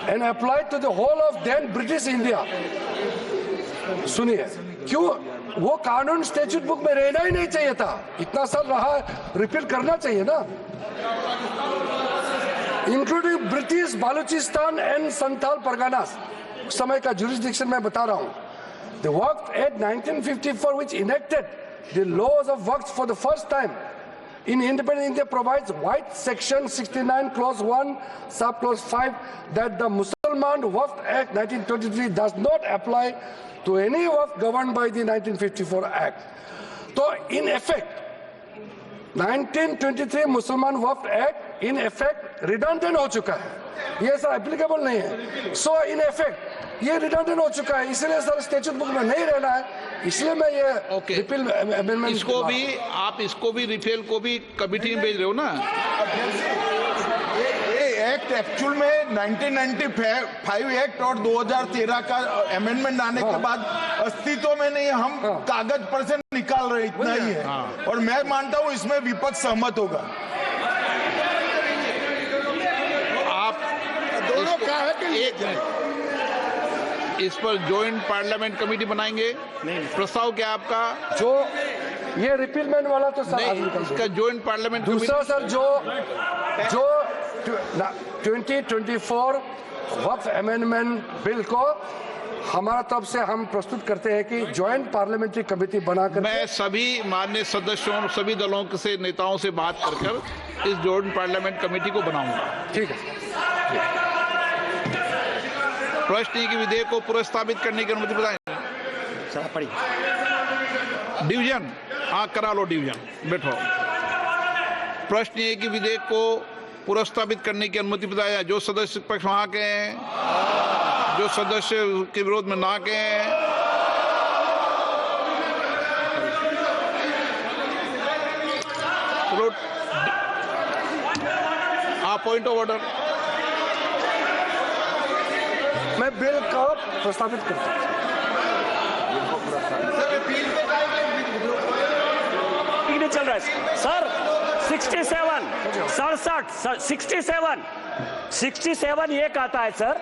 and applied to the whole of then British India. सुनिए, क्यों वो कानून स्टैट्यूट बुक में रहना ही नहीं चाहिए था? इतना साल रहा, रिपील करना चाहिए ना। Including British Baluchistan and Santhal Parganas, उस समय का जुरिस्डिक्शन मैं बता रहा हूँ। The Waqf Act 1954, which enacted the laws of Waqf for the first time in independent India, provides white section 69 clause 1 subclause 5 that the Mussalman Waqf Act 1923 does not apply to any waqf governed by the 1954 Act. So in effect 1923 मुसलमान वक्फ act in effect redundant हो चुका है, ये sir applicable नहीं है। सो in effect ये redundant हो चुका है, इसलिए सर स्टैट्यूट बुक में नहीं रहना है, इसलिए मैं ये रिपील अमेंडमेंट इसको भी आप इसको भी रिपेल को भी कमेटी में भेज रहे हो ना? ये एक्ट एक्चुअल में 1995 एक्ट और 2013 का अमेंडमेंट आने के बाद अस्तित्व में नहीं, हम कागज पर से निकाल रहे, इतना ही है। और मैं मानता हूं इसमें विपक्ष सहमत होगा। आप दोनों का है कि एक मिनट, इस पर ज्वाइंट पार्लियामेंट कमेटी बनाएंगे? प्रस्ताव क्या आपका? जो ये रिपीलमेंट वाला तो सर नहीं, इसका ज्वाइंट पार्लियामेंट दूसरा सर जो 2024 वक्फ अमेंडमेंट बिल को हमारा तरफ से हम प्रस्तुत करते हैं कि ज्वाइंट पार्लियामेंट्री कमेटी बनाकर मैं सभी माननीय सदस्यों और सभी दलों से नेताओं से बात कर इस ज्वाइंट पार्लियामेंट कमेटी को बनाऊंगा। ठीक है। प्रश्न है कि विधेयक को पुनर्स्थापित करने की अनुमति बताएं। सर आप पढ़िए। डिवीजन, हाँ करा लो डिवीजन, बैठो। प्रश्न है कि विधेयक को पुनर्स्थापित करने की अनुमति बताया। जो सदस्य पक्ष वहां के हैं, जो सदस्य के विरोध में ना के हैं, पॉइंट ऑफ ऑर्डर। मैं बिल को प्रस्तावित करता हूँ। नहीं चल रहा है सर। 67 ये कहता है सर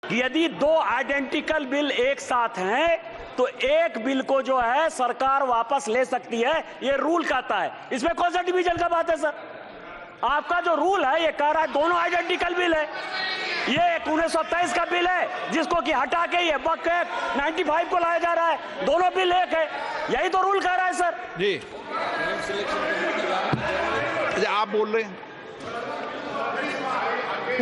कि यदि 2 आइडेंटिकल बिल एक साथ हैं तो एक बिल को जो है सरकार वापस ले सकती है, ये रूल कहता है। इसमें कौन सा डिवीजन का बात है सर? आपका जो रूल है ये कह रहा है दोनों आइडेंटिकल बिल है। ये 1927 का बिल है जिसको कि हटा के ये वक्फ एक्ट 95 को लाया जा रहा है, दोनों बिल एक है, यही तो रूल कह रहा है सर। जी आप बोल रहे हैं।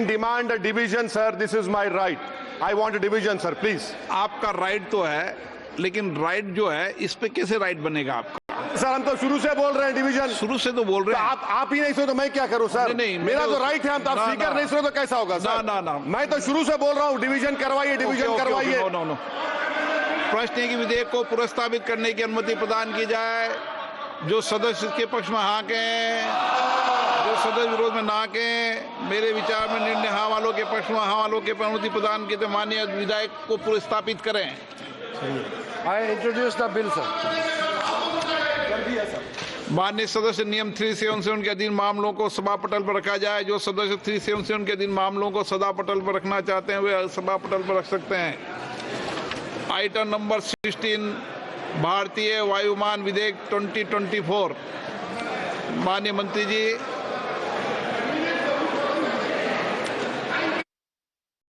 Demand a division sir, this is my right, I want a division sir please. आपका राइट तो है, लेकिन राइट जो है इस पे कैसे राइट बनेगा आपका? सर हम तो शुरू से बोल रहे हैं डिवीजन, शुरू से तो बोल रहे हैं। आप ही नहीं सुनो तो मैं क्या करूं सर? नहीं, मेरा तो राइट है, हम तो आप स्पीकर नहीं सुनो तो कैसा होगा सर? ना मैं तो शुरू से बोल रहा हूं डिवीजन करवाइए, डिवीजन करवाइए। नो। प्रश्न है कि विधेयक को पुनर्स्थापित करने की अनुमति प्रदान की जाए। जो सदस्य इसके पक्ष में हाँ के हैं, जो जो सदस्य विरोध में ना के मेरे विचार में निर्णय हाँ वालों के पक्ष में हाँ वालों के अनुमति प्रदान की तो माननीय विधायक को पुरस्तापित करें। आई इंट्रोड्यूस द बिल सर। माननीय सदस्य नियम 377 के अधीन मामलों को सभा पटल पर रखा जाए। जो सदस्य 377 के अधीन मामलों को सभा पटल पर रखना चाहते हैं वे सभा पटल पर रख सकते हैं। आइटम नंबर 16 भारतीय वायुयान विधेयक 2024। माननीय मंत्री जी